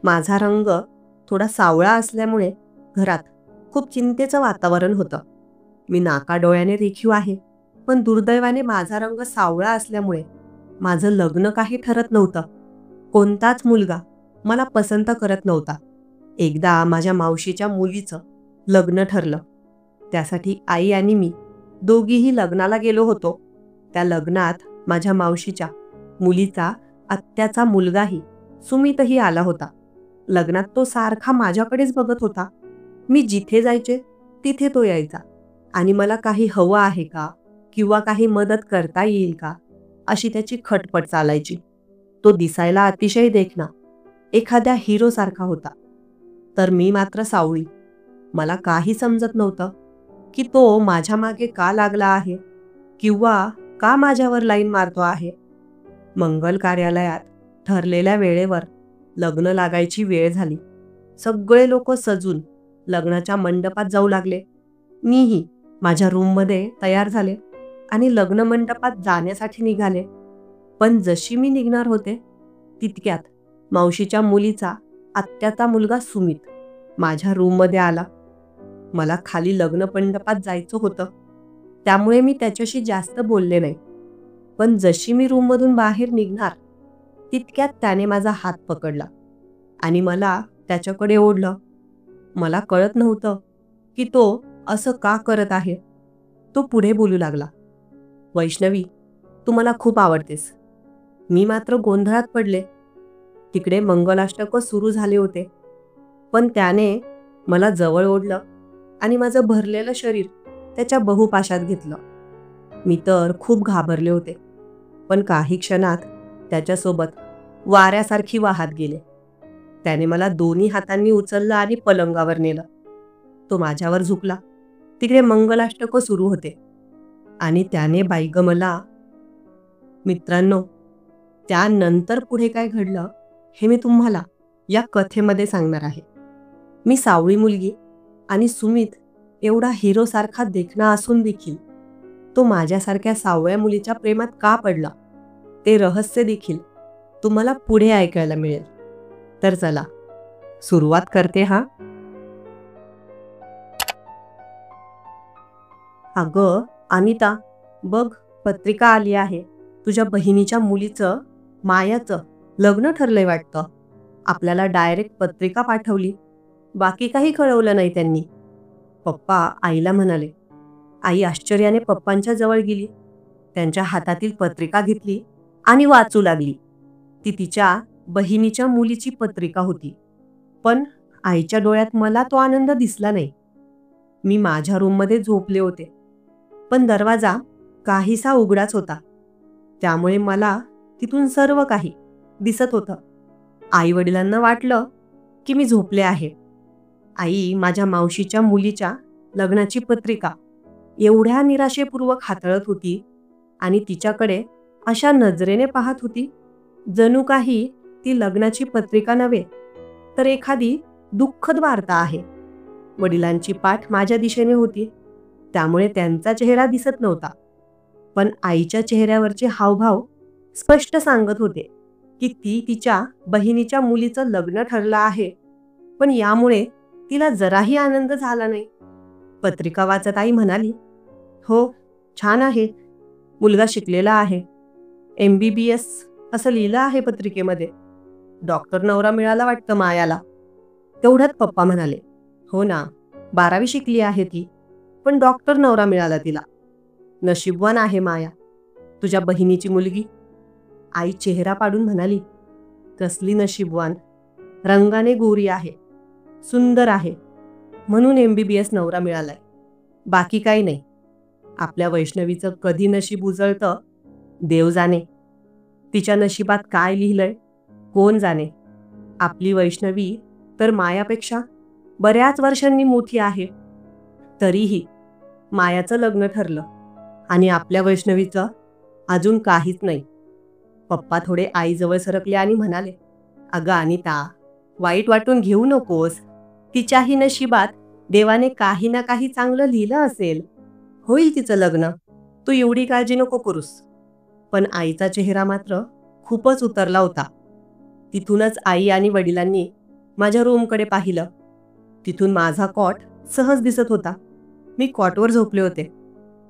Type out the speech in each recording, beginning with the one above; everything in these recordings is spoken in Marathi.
माझा रंग थोडा सावळा असल्यामुळे घरात खूप चिंतेचं वातावरण होतं. मी नाकाडोळ्याने रेखीव आहे, पण दुर्दैवाने माझा रंग सावळा असल्यामुळे माझं लग्न काही ठरत नव्हतं. कोणताच मुलगा मला पसंत करत नव्हता. एकदा माझ्या मावशीच्या मुलीचं लग्न ठरलं. त्यासाठी आई आणि मी दोघीही लग्नाला गेलो होतो. त्या लग्नात माझ्या मावशीच्या मुलीचा आत्याचा मुलगाही सुमितही आला होता. लग्नात तो सारखा माझ्याकडेच बघत होता. मी जिथे जायचे तिथे तो यायचा आणि मला काही हवं आहे का किंवा काही मदत करता येईल का अशी त्याची खटपट चालायची. तो दिसायला अतिशय देखणा, एखाद्या हिरोसारखा होता. तर मी मात्र सावळी. मला काही समजत नव्हतं की तो माझ्या मागे का लागला आहे किंवा का माझ्यावर लाईन मारतो आहे. मंगल कार्यालयात ठरलेल्या वेळेवर लग्न लागायची वेळ झाली. सगळे लोक सजून लग्नाच्या मंडपात जाऊ लागले. मीही माझ्या रूममध्ये तयार झाले आणि लग्न मंडपात जाण्यासाठी निघाले. पण जशी मी निघणार होते तितक्यात मावशीच्या मुलीचा आत्याचा मुलगा सुमित माझ्या रूममध्ये आला. मला खाली लग्न मंडपात जायचं होतं, त्यामुळे मी त्याच्याशी जास्त बोलले नाही. पण जशी मी रूममधून बाहेर निघणार तितक्यात त्याने माझा हात पकडला आणि मला त्याच्याकडे ओढलं. मला कळत नव्हतं की तो असं का करत आहे. तो पुढे बोलू लागला, वैष्णवी, तू मला खूप आवडतेस. मी मात्र गोंधळात पडले. तिकडे मंगलाष्टक सुरू झाले होते, पण त्याने मला जवळ ओढलं आणि माझं भरलेलं शरीर त्याच्या बहुपाशात घेतलं. मी तर खूप घाबरले होते, पण काही क्षणात त्याच्यासोबत वाऱ्यासारखी वाहत गेले. त्याने मला दोन्ही हातांनी उचललं आणि पलंगावर नेलं. तो माझ्यावर झुकला. तिकडे मंगलाष्टक सुरू होते आणि त्याने बाईग मला. मित्रांनो, त्यानंतर पुढे काय घडलं हे मी तुम्हाला या कथेमध्ये सांगणार आहे. मी सावळी मुलगी आणि सुमित एवढा हिरोसारखा देखणा असून देखील तो माझ्यासारख्या सावळ्या मुलीच्या प्रेमात का पडला ते रहस्य देखील तुम्हाला पुढे ऐकायला मिळेल. तर चला सुरुवात करते. अगं अनिता, बघ, पत्रिका आली आहे. तुझ्या बहिणीच्या मुलीचं, मायाचं लग्न ठरलंय वाटतं. आपल्याला डायरेक्ट पत्रिका पाठवली, बाकी काही कळवलं नाही त्यांनी. पप्पा आईला म्हणाले. आई आश्चर्याने पप्पांच्या जवळ गेली. त्यांच्या हातातील पत्रिका घेतली आणि वाचू लागली. ती तिच्या बहिणीच्या मुलीची पत्रिका होती. पण आईच्या डोळ्यात मला तो आनंद दिसला नाही. मी माझ्या रूममध्ये झोपले होते, पण दरवाजा काहीसा उघडाच होता, त्यामुळे मला तिथून सर्व काही दिसत होतं. आई वडिलांना वाटलं की मी झोपले आहे. आई माझ्या मावशीच्या मुलीच्या लग्नाची पत्रिका एवढ्या निराशेपूर्वक हाताळत होती आणि तिच्याकडे अशा नजरेने पाहत होती जणू काही ती लग्नाची पत्रिका नव्हे तर एखादी दुःखद वार्ता आहे. वडिलांची पाठ माझ्या दिशेने होती, त्यामुळे त्यांचा चेहरा दिसत नव्हता, पण आईच्या चेहऱ्यावरचे हावभाव स्पष्ट सांगत होते की ती तिच्या बहिणीच्या मुलीचं लग्न ठरलं आहे. पण यामुळे तिला जराही आनंद झाला नाही. पत्रिका वाचत आई म्हणाली, हो, छान आहे. मुलगा शिकलेला आहे, MBBS असं लिहिलं आहे पत्रिकेमध्ये. डॉक्टर नवरा मिळाला वाटतं मायाला. तेवढ्यात पप्पा म्हणाले, हो ना, 12वी शिकली आहे ती, पण डॉक्टर नवरा मिळाला तिला. नशीबवान आहे माया, तुझ्या बहिणीची मुलगी. आई चेहरा पाडून म्हणाली, कसली नशीबवान, रंगाने गोरी आहे, सुंदर आहे, म्हणून MBBS नवरा मिळालाय, बाकी काही नाही. आपल्या वैष्णवीचं कधी नशीब उजळतं देव जाणे. तिच्या नशिबात काय लिहिलंय कोण जाणे. आपली वैष्णवी तर मायापेक्षा बऱ्याच वर्षांनी मोठी आहे. तरीही मायाचं लग्न ठरलं आणि आपल्या वैष्णवीचं अजून काहीच नाही. पप्पा थोडे आईजवळ सरकले आणि म्हणाले, अगं अनिता, वाईट वाटून घेऊ नकोस. तिच्याही नशिबात देवाने काही ना काही चांगलं लिहिलं असेल. होईल तिचं लग्न, तू एवढी काळजी नको करूस. पण आईचा चेहरा मात्र खूपच उतरला होता. तिथूनच आई आणि वडिलांनी माझ्या रूमकडे पाहिलं. तिथून माझा कॉट सहज दिसत होता. मी कॉटवर झोपले होते,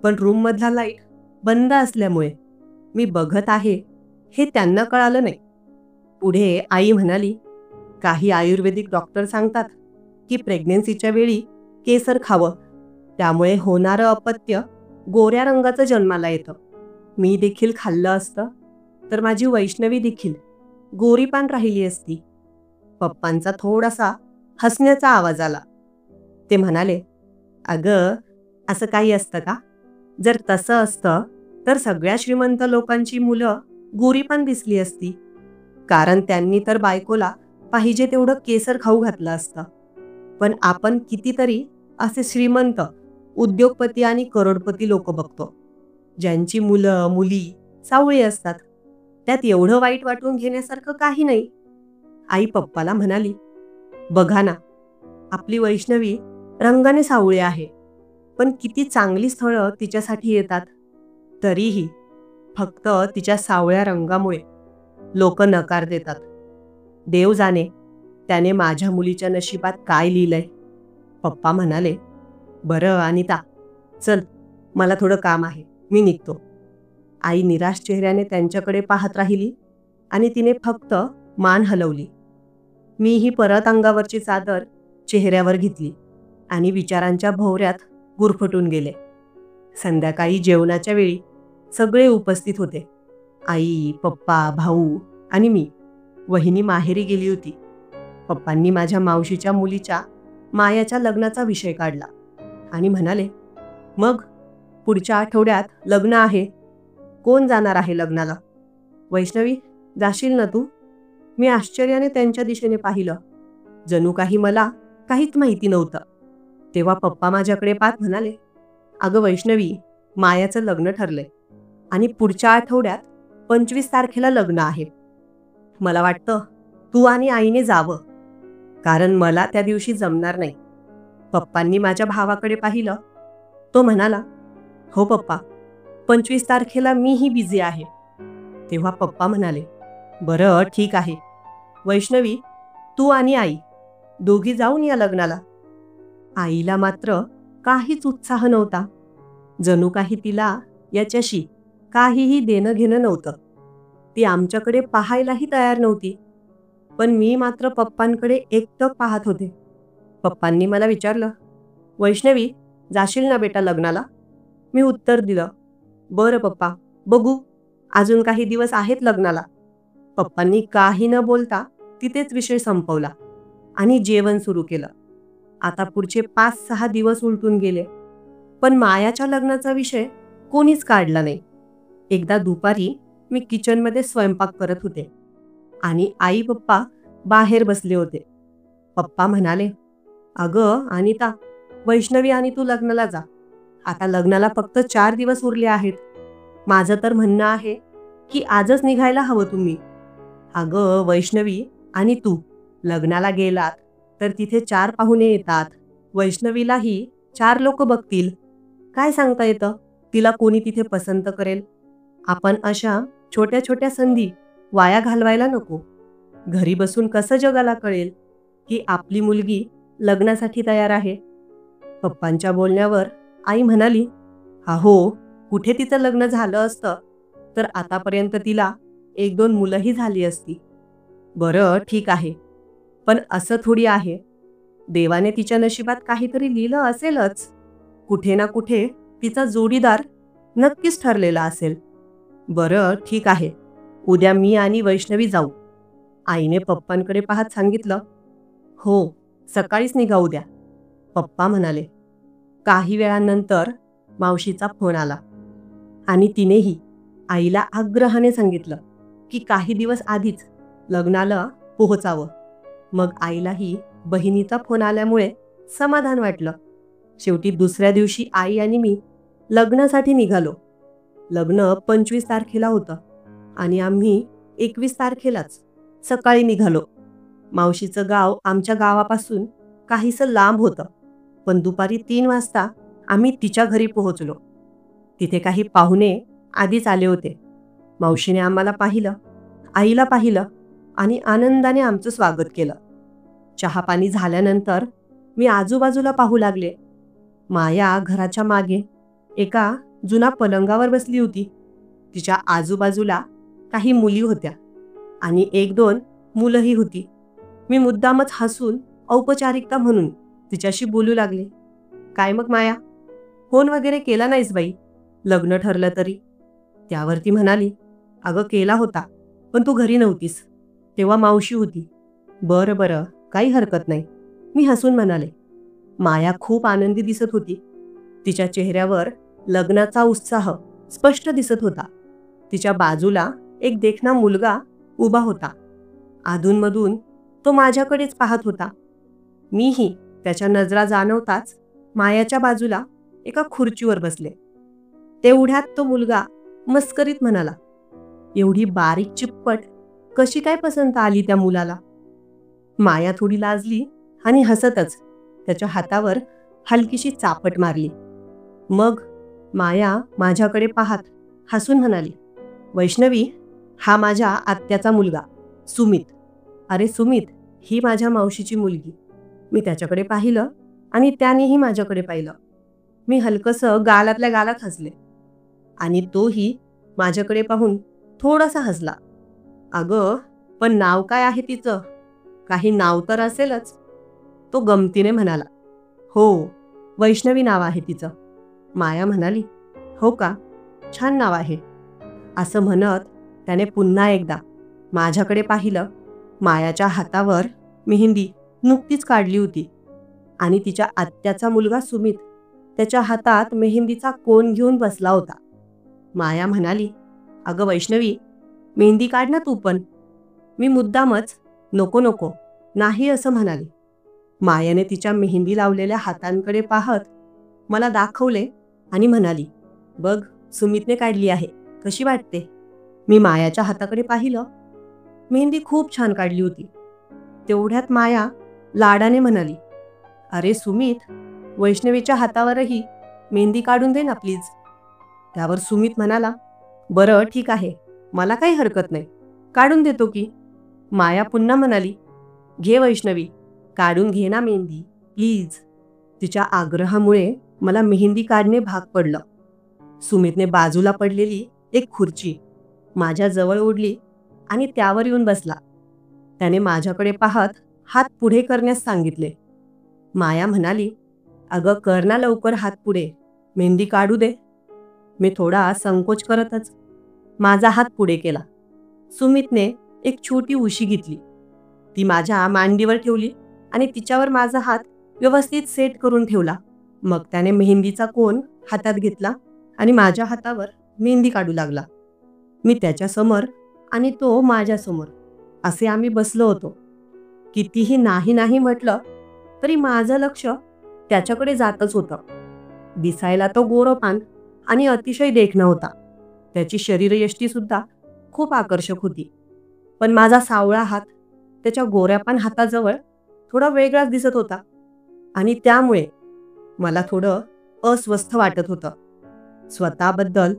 पण रूममधला लाईट बंद असल्यामुळे मी बघत आहे हे त्यांना कळालं नाही. पुढे आई म्हणाली, काही आयुर्वेदिक डॉक्टर सांगतात की प्रेग्नेन्सीच्या वेळी केसर खावं, त्यामुळे होणारं अपत्य गोऱ्या रंगाचं जन्माला येतं. मी देखील खाल्लं असतं तर माझी वैष्णवी देखील गोरीपान राहिली असती. पप्पांचा थोडासा हसण्याचा आवाज आला. ते म्हणाले, अगं, असं काही असतं का? जर तसं असतं तर सगळ्या श्रीमंत लोकांची मुलं गोरीपान दिसली असती, कारण त्यांनी तर बायकोला पाहिजे तेवढं केसर खाऊ घातलं असतं. पण आपण कितीतरी असे श्रीमंत, उद्योगपती आणि करोडपती लोक बघतो, ज्यांची मुलं मुली सावळी असतात. त्यात एवढं वाईट वाटून घेण्यासारखं काही नाही. आई पप्पाला म्हणाली, बघा ना, आपली वैष्णवी रंगाने सावळी आहे, पण किती चांगली स्थळं तिच्यासाठी येतात. तरीही फक्त तिच्या सावळ्या रंगामुळे लोक नकार देतात. देव जाणे त्याने माझ्या मुलीच्या नशिबात काय लिहिलंय. पप्पा म्हणाले, बरं अनिता, चल, मला थोडं काम आहे, मी निघतो. आई निराश चेहऱ्याने त्यांच्याकडे पाहत राहिली आणि तिने फक्त मान हलवली. मीही परत अंगावरची चादर चेहऱ्यावर घेतली आणि विचारांच्या भोवऱ्यात गुरफटून गेले. संध्याकाळी जेवणाच्या वेळी सगळे उपस्थित होते. आई, पप्पा, भाऊ आणि मी. वहिनी माहेरी गेली होती. पप्पांनी माझ्या मावशीच्या मुलीच्या मायाच्या लग्नाचा विषय काढला आणि म्हणाले, मग पुढच्या आठवड्यात लग्न आहे. कोण जाणार आहे लग्नाला? वैष्णवी, जाशील ना तू? मी आश्चर्याने त्यांच्या दिशेने पाहिलं. जणू काही मला काहीच माहिती नव्हतं. तेव्हा पप्पा माझ्याकडे पाहत म्हणाले, अगं वैष्णवी, मायाचं लग्न ठरलंय आणि पुढच्या आठवड्यात 25 तारखेला लग्न आहे. मला वाटतं तू आणि आईने जावं, कारण मला त्या दिवशी जमणार नाही. पप्पांनी माझ्या भावाकडे पाहिलं. तो म्हणाला, हो पप्पा, 25 तारखेला मीही बिझी आहे. तेव्हा पप्पा म्हणाले, बरं ठीक आहे. वैष्णवी, तू आणि आई दोघी जाऊन या लग्नाला. आईला मात्र काहीच उत्साह नव्हता. जणू काही तिला याच्याशी काहीही देणं घेणं नव्हतं. ती आमच्याकडे पाहायलाही तयार नव्हती. पण मी मात्र पप्पांकडे एकटक पाहत होते. पप्पांनी मला विचारलं, वैष्णवी, जाशील ना बेटा लग्नाला? मी उत्तर दिलं, बरं पप्पा, बघू, अजून काही दिवस आहेत लग्नाला. पप्पांनी काही न बोलता तिथेच विषय संपवला आणि जेवण सुरू केलं. आता पुढचे 5-6 दिवस उलटून गेले, पण मायाच्या लग्नाचा विषय कोणीच काढला नाही. एकदा दुपारी मी किचनमध्ये स्वयंपाक करत होते आणि आई पप्पा बाहेर बसले होते. पप्पा म्हणाले, अगं अनिता, वैष्णवी आणि तू लग्नाला जा. आता लग्नाला फक्त 4 दिवस उरले आहेत. माझं तर म्हणणं आहे की आजच निघायला हवं तुम्ही. अगं वैष्णवी आणि तू लग्नाला गेलात तर तिथे 4 पाहुणे येतात. वैष्णवीलाही 4 लोक बघतील. काय सांगता येतं तिला कोणी तिथे पसंत करेल? आपण अशा छोट्या छोट्या संधी वाया घालवायला नको. घरी बसून कसं जगाला कळेल की आपली मुलगी लग्नासाठी तयार आहे? पप्पांच्या बोलण्यावर आई म्हणाली, अहो, कुठे तिचं लग्न झालं असतं तर आतापर्यंत तिला 1-2 मुलंही झाली असती. बरं ठीक आहे, पण असं थोडी आहे. देवाने तिच्या नशिबात काहीतरी लिहिलं असेलच. कुठे ना कुठे तिचा जोडीदार नक्कीच ठरलेला असेल. बरं ठीक आहे, उद्या मी आणि वैष्णवी जाऊ. आईने पप्पांकडे पाहत सांगितलं. हो, सकाळीच निघा उद्या. पप्पा म्हणाले. काही वेळानंतर मावशीचा फोन आला आणि तिनेही आईला आग्रहाने सांगितलं की काही दिवस आधीच लग्नाला पोहोचावं. मग आईलाही बहिणीचा फोन आल्यामुळे समाधान वाटलं. शेवटी दुसऱ्या दिवशी आई आणि मी लग्नासाठी निघालो. लग्न 25 तारखेला होतं आणि आम्ही 21 तारखेलाच सकाळी निघालो. मावशीचं गाव आमच्या गावापासून काहीसं लांब होतं, पण दुपारी 3 वाजता आम्ही तिच्या घरी पोहोचलो. तिथे काही पाहुणे आधीच आले होते. मावशीने आम्हाला पाहिलं, आईला पाहिलं आणि आनंदाने आमचं स्वागत केलं. चहापाणी झाल्यानंतर मी आजूबाजूला पाहू लागले. माया घराच्या मागे एका जुना पलंगावर बसली होती. तिच्या आजूबाजूला काही मुली होत्या आणि एक दोन मुलंही होती. मी मुद्दामच हसून औपचारिकता म्हणून तिच्याशी बोलू लागले. काय मग माया, फोन वगैरे केला नाहीस बाई, लग्न ठरलं तरी? त्यावर ती म्हणाली, अगं केला होता, पण तू घरी नव्हतीस, तेव्हा मावशी होती. बरं बरं, काही हरकत नाही, मी हसून म्हणाले. माया खूप आनंदी दिसत होती. तिच्या चेहऱ्यावर लग्नाचा उत्साह स्पष्ट दिसत होता. तिच्या बाजूला एक देखणा मुलगा उभा होता. अधूनमधून तो माझ्याकडेच पाहत होता. मीही त्याच्या नजरा जाणवताच मायाच्या बाजूला एका खुर्चीवर बसले. तेवढ्यात तो मुलगा मस्करीत म्हणाला, एवढी बारीक चिप्पट कशी काय पसंत आली त्या मुलाला? माया थोडी लाजली आणि हसतच त्याच्या हातावर हलकीशी चापट मारली. मग माया माझ्याकडे पाहत हसून म्हणाली, वैष्णवी, हा माझ्या आत्याचा मुलगा सुमित. अरे सुमित, ही माझ्या मावशीची मुलगी. मी त्याच्याकडे पाहिलं आणि त्यानेही माझ्याकडे पाहिलं. मी हलकसं गालातल्या गालात हसले आणि तोही माझ्याकडे पाहून थोडासा हसला. अगं, पण नाव काय आहे तिचं? काही नाव तर असेलच, तो गमतीने म्हणाला. हो, वैष्णवी नाव आहे तिचं. माया म्हणाली, हो का, छान नाव आहे. असं म्हणत त्याने पुन्हा एकदा माझ्याकडे पाहिलं. मायाच्या हातावर मेहंदी नुकतीच काढली होती आणि तिच्या आत्याचा मुलगा सुमित त्याच्या हातात मेहंदीचा कोन घेऊन बसला होता. माया म्हणाली, अगं वैष्णवी, मेहंदी काढ ना तू पण. मी मुद्दामच नको नको नाही असं म्हणाले. मायाने तिच्या मेहंदी लावलेल्या हातांकडे पाहत मला दाखवले आणि म्हणाली, बघ, सुमितने काढली आहे, कशी वाटते? मी मायाच्या हाताकडे पाहिलं. मेहंदी खूप छान काढली होती. तेवढ्यात माया लाडाने म्हणाली, अरे सुमित, वैष्णवीच्या हातावरही मेहंदी काढून दे ना प्लीज. त्यावर सुमित म्हणाला, बरं ठीक आहे, मला काही हरकत नाही, काढून देतो की. माया पुन्हा म्हणाली, घे वैष्णवी, काढून घे ना मेहंदी प्लीज. तिच्या आग्रहामुळे मला मेहंदी काढणे भाग पडलं. सुमितने बाजूला पडलेली एक खुर्ची माझ्या जवळ ओढली आणि त्यावर येऊन बसला. त्याने माझ्याकडे पाहत हात पुढे करण्यास सांगितले. माया म्हणाली, अगं कर ना लवकर हात पुढे, मेहंदी काढू दे. मी थोडा संकोच करतच माझा हात पुढे केला. सुमितने एक छोटी उशी घेतली, ती माझ्या मांडीवर ठेवली आणि तिच्यावर माझा हात व्यवस्थित सेट करून ठेवला. मग त्याने मेहंदीचा कोन हातात घेतला आणि माझ्या हातावर मेहंदी काढू लागला. मी त्याच्यासमोर आणि तो माझ्यासमोर असे आम्ही बसलो होतो. कितीही नाही नाही म्हटलं तरी माझं लक्ष त्याच्याकडे जातच होतं. दिसायला तो गोरोपान आणि अतिशय देखणा होता. त्याची शरीरयष्टी सुद्धा खूप आकर्षक होती. पण माझा सावळा हात त्याच्या गोऱ्यापान हाताजवळ थोडा वेगळाच दिसत होता आणि त्यामुळे मला थोडं अस्वस्थ वाटत होतं. स्वतःबद्दल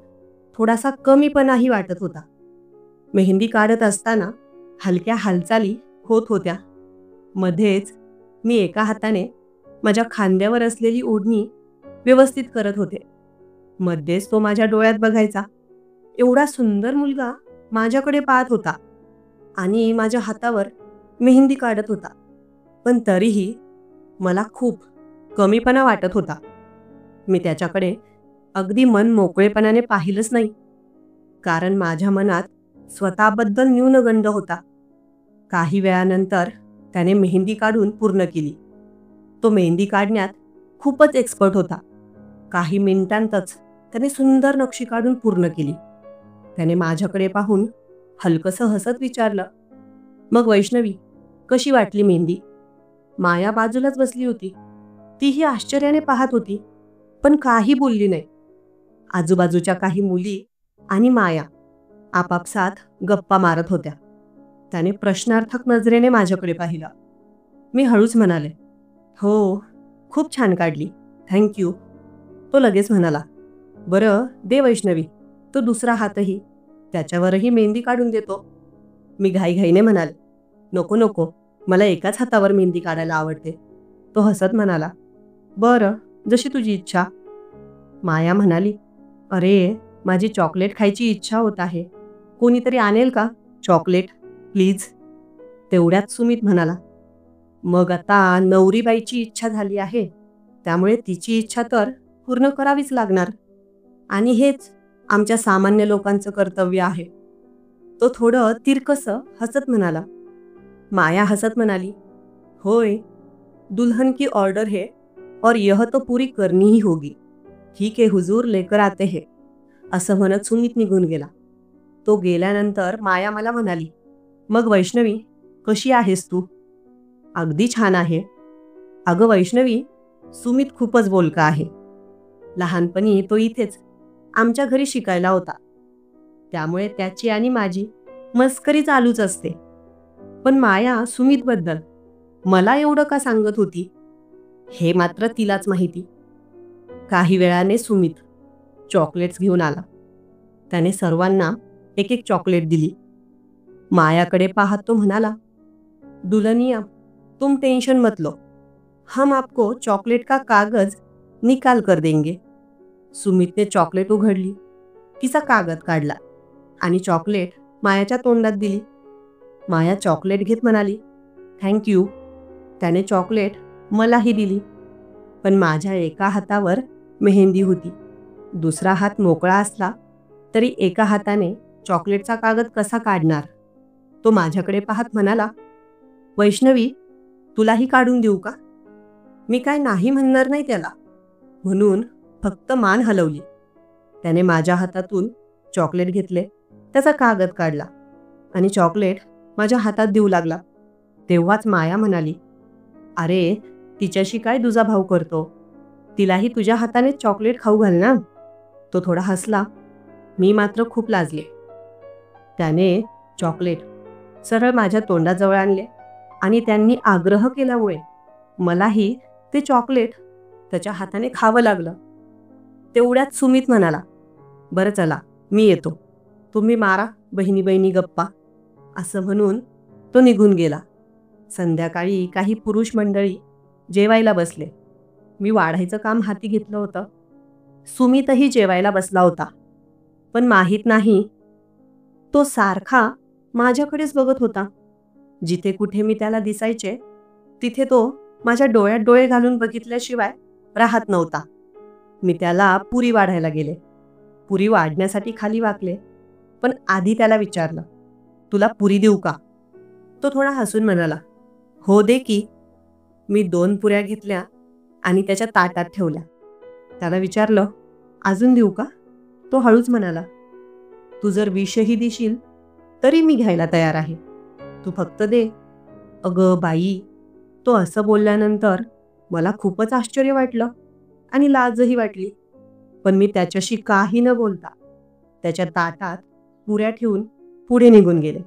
थोडासा कमीपणाही वाटत होता. मेहंदी काढत असताना हलक्या हालचाली होत होत्या. मध्येच मी एका हाताने माझ्या खांद्यावर असलेली ओढणी व्यवस्थित करत होते. मध्येच तो माझ्या डोळ्यात बघायचा. एवढा सुंदर मुलगा माझ्याकडे पाहत होता आणि माझ्या हातावर मेहंदी काढत होता. पण तरीही मला खूप कमीपणा वाटत होता. मी त्याच्याकडे अगदी मन मोकळेपणाने पाहिलंच नाही, कारण माझ्या मनात स्वतःबद्दल न्यूनगंड होता. काही वेळानंतर त्याने मेहंदी काढून पूर्ण केली. तो मेहंदी काढण्यात खूपच एक्सपर्ट होता. काही मिनिटांतच त्याने सुंदर नक्षी काढून पूर्ण केली. त्याने माझ्याकडे पाहून हलकसं हसत विचारलं, मग वैष्णवी, कशी वाटली मेहंदी? माया बाजूलाच बसली होती. तीही आश्चर्याने पाहत होती, पण काही बोलली नाही. आजूबाजूच्या काही मुली आणि माया आपापसात गप्पा मारत होत्या. त्याने प्रश्नार्थक नजरेने माझ्याकडे पाहिलं. मी हळूच म्हणाले, हो, खूप छान काढली, थँक्यू. तो लगेच म्हणाला, बरं दे वैष्णवी, तो दुसरा हातही, त्याच्यावरही मेहंदी काढून देतो. मी घाईघाईने म्हणाले, नको नको, मला एकाच हातावर मेहंदी काढायला आवडते. तो हसत म्हणाला, बरं, जशी तुझी इच्छा. माया म्हणाली, अरे, माझी चॉकलेट खायची इच्छा होत आहे. कोणीतरी आणेल का चॉकलेट, प्लीज? तेवढ्यात सुमित म्हणाला, मग आता नवरीबाईची इच्छा झाली आहे, त्यामुळे तिची इच्छा तर पूर्ण करावीच लागणार. आणि हेच आमच्या सामान्य लोकांचं कर्तव्य आहे. तो थोडं तिरकसं हसत म्हणाला. माया हसत म्हणाली, होय, दुल्हन की ऑर्डर है और यह तो पूरी करनी ही होगी. ठीक है हुजूर, लेकर आते हैं. असं म्हणत सुमित निघून गेला. तो गेल्यानंतर माया मला म्हणाली, मग वैष्णवी, कशी आहेस तू? अगदी छान आहे. अगं वैष्णवी, सुमित खूपच बोलका आहे. लहानपणी तो इथेच आमच्या घरी शिकायला होता. त्यामुळे त्याची आणि माझी मस्करी चालूच असते. पण माया सुमितबद्दल मला एवढं का सांगत होती, हे मात्र तिलाच माहिती. काही वेळाने सुमित चॉकलेट्स घेऊन आला. त्याने सर्वांना एक एक चॉकलेट दिली. मायाकडे पाहत तो म्हणाला, दुल्हनिया, तुम टेंशन मत लो, हम आपको चॉकलेट का कागज निकाल कर देंगे. सुमितने चॉकलेट उघडली, तिचा कागद काढला आणि चॉकलेट मायाच्या तोंडात दिली. माया चॉकलेट घेत म्हणाली, थँक्यू. त्याने चॉकलेट मलाही दिली. पण माझ्या एका हातावर मेहंदी होती. दुसरा हात मोकळा असला तरी एका हाताने चॉकलेटचा कागद कसा काढणार? तो माझ्याकडे पाहत म्हणाला, वैष्णवी, तुलाही काढून देऊ का? मी काय नाही म्हणणार नाही त्याला, म्हणून फक्त मान हलवली. त्याने माझ्या हातातून चॉकलेट घेतले, त्याचा कागद काढला आणि चॉकलेट माझ्या हातात देऊ लागला. तेव्हाच माया म्हणाली, अरे, तिच्याशी काय दुजाभाव करतो? तिलाही तुझ्या हाताने चॉकलेट खाऊ घाल ना. तो थोडा हसला. मी मात्र खूप लाजले. त्याने चॉकलेट सरळ माझ्या तोंडाजवळ आणले आणि त्यांनी आग्रह केल्यामुळे मलाही ते चॉकलेट त्याच्या हाताने खावं लागलं. तेवढ्यात सुमित म्हणाला, बरं चला, मी येतो. तुम्ही मारा बहिणी बहिणी गप्पा. असं म्हणून तो निघून गेला. संध्याकाळी काही पुरुष मंडळी जेवायला बसले. मी वाढायचं काम हाती घेतलं होतं. सुमितही जेवायला बसला होता. पण माहीत नाही, तो सारखा माझ्याकडेच बघत होता. जिथे कुठे मी त्याला दिसायचे तिथे तो माझ्या डोळ्यात डोळे घालून बघितल्याशिवाय राहत नव्हता. मी त्याला पुरी वाढायला गेले. पुरी वाढण्यासाठी खाली वाकले, पण आधी त्याला विचारलं, तुला पुरी देऊ का? तो थोडा हसून म्हणाला, हो दे की. मी 2 पुऱ्या घेतल्या आणि त्याच्या ताटात ठेवल्या. त्याला विचारलं, अजून देऊ का? तो हळूच म्हणाला, तू जर 20ही देशील तरी मी घ्यायला तयार आहे. तू फक्त दे. अगं बाई, तो असं बोलल्यानंतर मला खूपच आश्चर्य वाटलं आणि लाजही वाटली. पण मी त्याच्याशी काही न बोलता त्याच्या ताटात पुऱ्या ठेवून पुढे निघून गेले.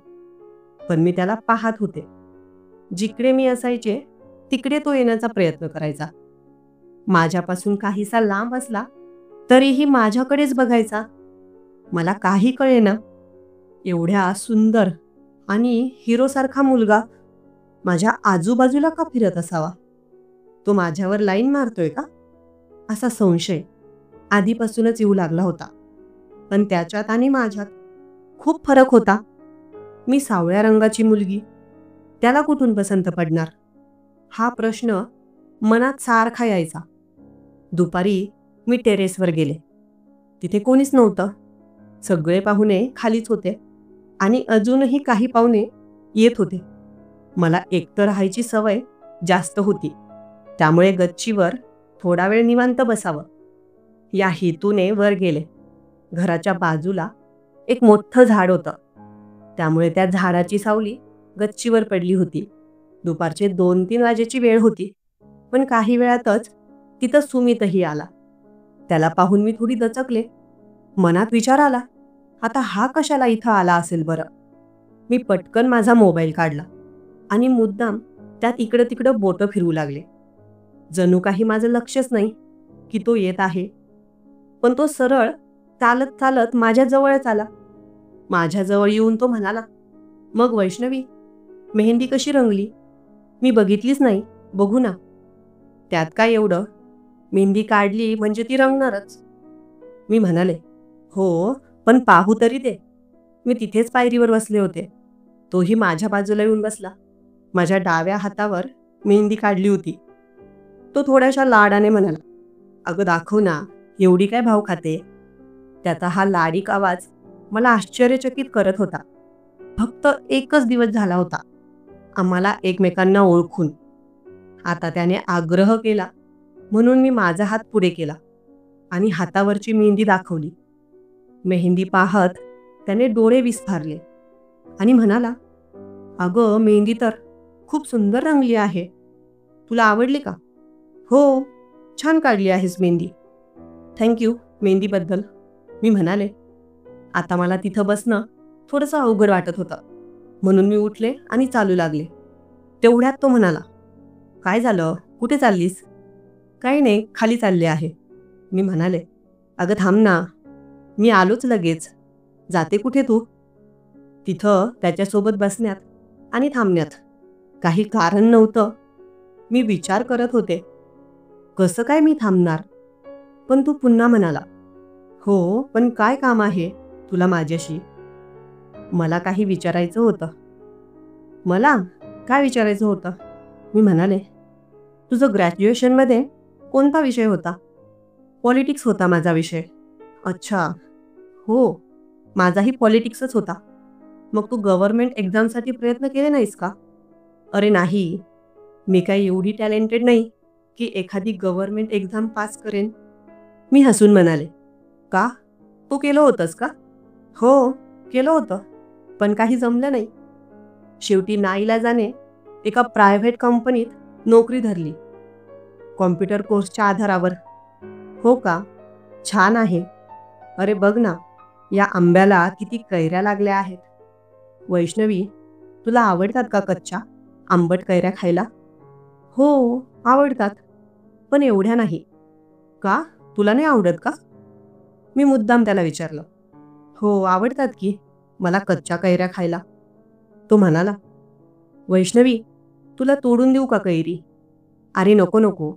पण मी त्याला पाहत होते. जिकडे मी असायचे तिकडे तो येण्याचा प्रयत्न करायचा. माझ्यापासून काहीसा लांब असला तरीही माझ्याकडेच बघायचा. मला काही कळेना, एवढ्या सुंदर आणि हिरोसारखा मुलगा माझ्या आजूबाजूला का फिरत असावा? तो माझ्यावर लाईन मारतोय का? असा संशय आधीपासूनच येऊ लागला होता. पण त्याच्यात आणि माझ्यात खूप फरक होता. मी सावळ्या रंगाची मुलगी, त्याला कुठून पसंत पडणार? हा प्रश्न मनात सारखा यायचा. दुपारी मी टेरेसवर गेले. तिथे कोणीच नव्हतं. सगळे पाहुणे खालीच होते आणि अजूनही काही पाहुणे येत होते. मला एकटं राहायची सवय जास्त होती, त्यामुळे गच्चीवर थोडा वेळ निवांत बसावं या हेतूने वर गेले. घराच्या बाजूला एक मोठं झाड होतं, त्यामुळे त्या झाडाची सावली गच्चीवर पडली होती. दुपारचे 2-3 वाजेची वेळ होती. पण काही वेळातच तिथं सुमितही आला. त्याला पाहून मी थोडी दचकले. मनात विचार आला, आता हा कशाला इथं आला असेल बरं? मी पटकन माझा मोबाईल काढला आणि मुद्दाम त्यात इकडं तिकडं बोटं फिरवू लागले. जणू काही माझं लक्षच नाही की तो येत आहे. पण तो सरळ चालत चालत माझ्या जवळच आला. माझ्याजवळ येऊन तो म्हणाला, मग वैष्णवी, मेहंदी कशी रंगली? मी बघितलीच नाही, बघू ना. त्यात काय एवढं, मेहंदी काढली म्हणजे ती रंगणारच. मी म्हणाले, हो, पण पाहू तरी दे. मी तिथेच पायरीवर बसले होते. तोही माझ्या बाजूला येऊन बसला. माझ्या डाव्या हातावर मेहंदी काढली होती. तो थोड्याशा लाडाने म्हणाला, अगं दाखव ना, एवढी काय भाव खाते. त्याचा हा लाडीक आवाज मला आश्चर्यचकित करत होता. फक्त एकच दिवस झाला होता आम्हाला एकमेकांना ओळखून. आता त्याने आग्रह केला म्हणून मी माझा हात पुढे केला आणि हातावरची मेहंदी दाखवली. मेहंदी पाहत त्याने डोळे विस्फारले आणि म्हणाला, अगं मेहंदी तर खूप सुंदर रंगली आहे. तुला आवडली का? हो, छान काढली आहेस मेहंदी. थँक्यू मेहंदीबद्दल, मी म्हणाले. आता मला तिथं बसणं थोडंसं अवघड वाटत होतं, म्हणून मी उठले आणि चालू लागले. तेवढ्यात तो म्हणाला, काय झालं, कुठे चाललीस? काही नाही, खाली चालले आहे. मी म्हणाले, अगं थांब ना, मी आलोच लगेच. जाते कुठे तू? तिथं त्याच्यासोबत बसण्यात आणि थांबण्यात काही कारण नव्हतं. मी विचार करत होते, कसं काय मी थांबणार? पण तू पुन्हा म्हणाला, हो, पण काय काम आहे तुला माझ्याशी? मला काही विचारायचं होतं. मला काय विचारायचं होतं? मी म्हणाले, तुझं ग्रॅज्युएशनमध्ये कोणता विषय होता? पॉलिटिक्स होता माझा विषय. अच्छा, हो, माझाही पॉलिटिक्सच होता. मग तू गव्हर्नमेंट एक्झामसाठी प्रयत्न केले नाहीस का? अरे नाही, मी काही एवढी टॅलेंटेड नाही की एखादी गव्हर्नमेंट एक्झाम पास करेन. मी हसून म्हणाले, का? तू केलं होतंस का? हो, केलं होतं, पण काही जमलं नाही. शेवटी नाईलाजाने एका प्रायव्हेट कंपनीत नोकरी धरली, कॉम्प्युटर कोर्सच्या आधारावर. हो का? छान आहे. अरे बघ ना, या आंब्याला किती कैऱ्या लागल्या आहेत. वैष्णवी, तुला आवडतात का कच्च्या आंबट कैऱ्या खायला? हो, आवडतात, पण एवढ्या नाही. का? तुला नाही आवडत का? मी मुद्दाम त्याला विचारलं. हो, आवडतात की मला कच्च्या कैऱ्या खायला. तो म्हणाला, वैष्णवी, तुला तोडून देऊ का कैरी? अरे नको नको,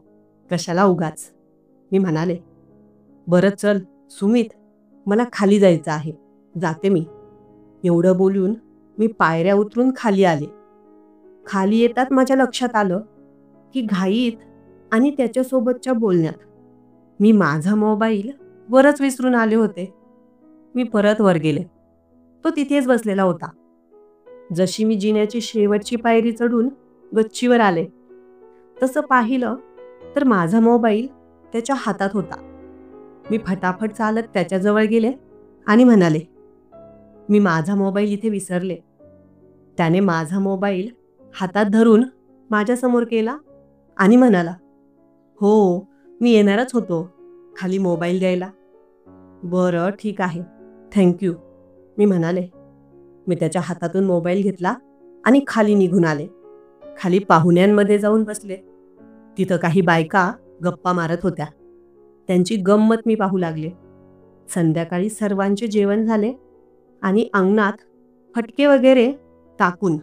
कशाला उगाच. मी म्हणाले, बरं चल सुमित, मला खाली जायचं आहे, जाते मी. एवढं बोलून मी पायऱ्या उतरून खाली आले. खाली येतात माझ्या लक्षात आलं की घाईत आणि त्याच्यासोबतच्या बोलण्यात मी माझा मोबाईल वरच विसरून आले होते. मी परत वर गेले. तो तिथेच बसलेला होता. जशी मी जिन्याची शेवटची पायरी चढून गच्चीवर आले, तसं पाहिलं तर माझा मोबाईल त्याच्या हातात होता. मी फटाफट चालत त्याच्याजवळ गेले आणि म्हणाले, मी माझा मोबाईल इथे विसरले. त्याने माझा मोबाईल हातात धरून माझ्यासमोर केला आणि म्हणाला, हो, मी येणारच होतो खाली मोबाईल द्यायला. बरं ठीक आहे, थँक्यू, मी म्हणाले. मी त्याच्या हातातून मोबाईल घेतला आणि खाली निघून आले. खाली पाहुण्यांमध्ये जाऊन बसले. तिथं काही बायका गप्पा मारत होत्या. त्यांची गंमत मी पाहू लागले. संध्याकाळी सर्वांचे जेवण झाले आणि अंगणात फटके वगैरे टाकून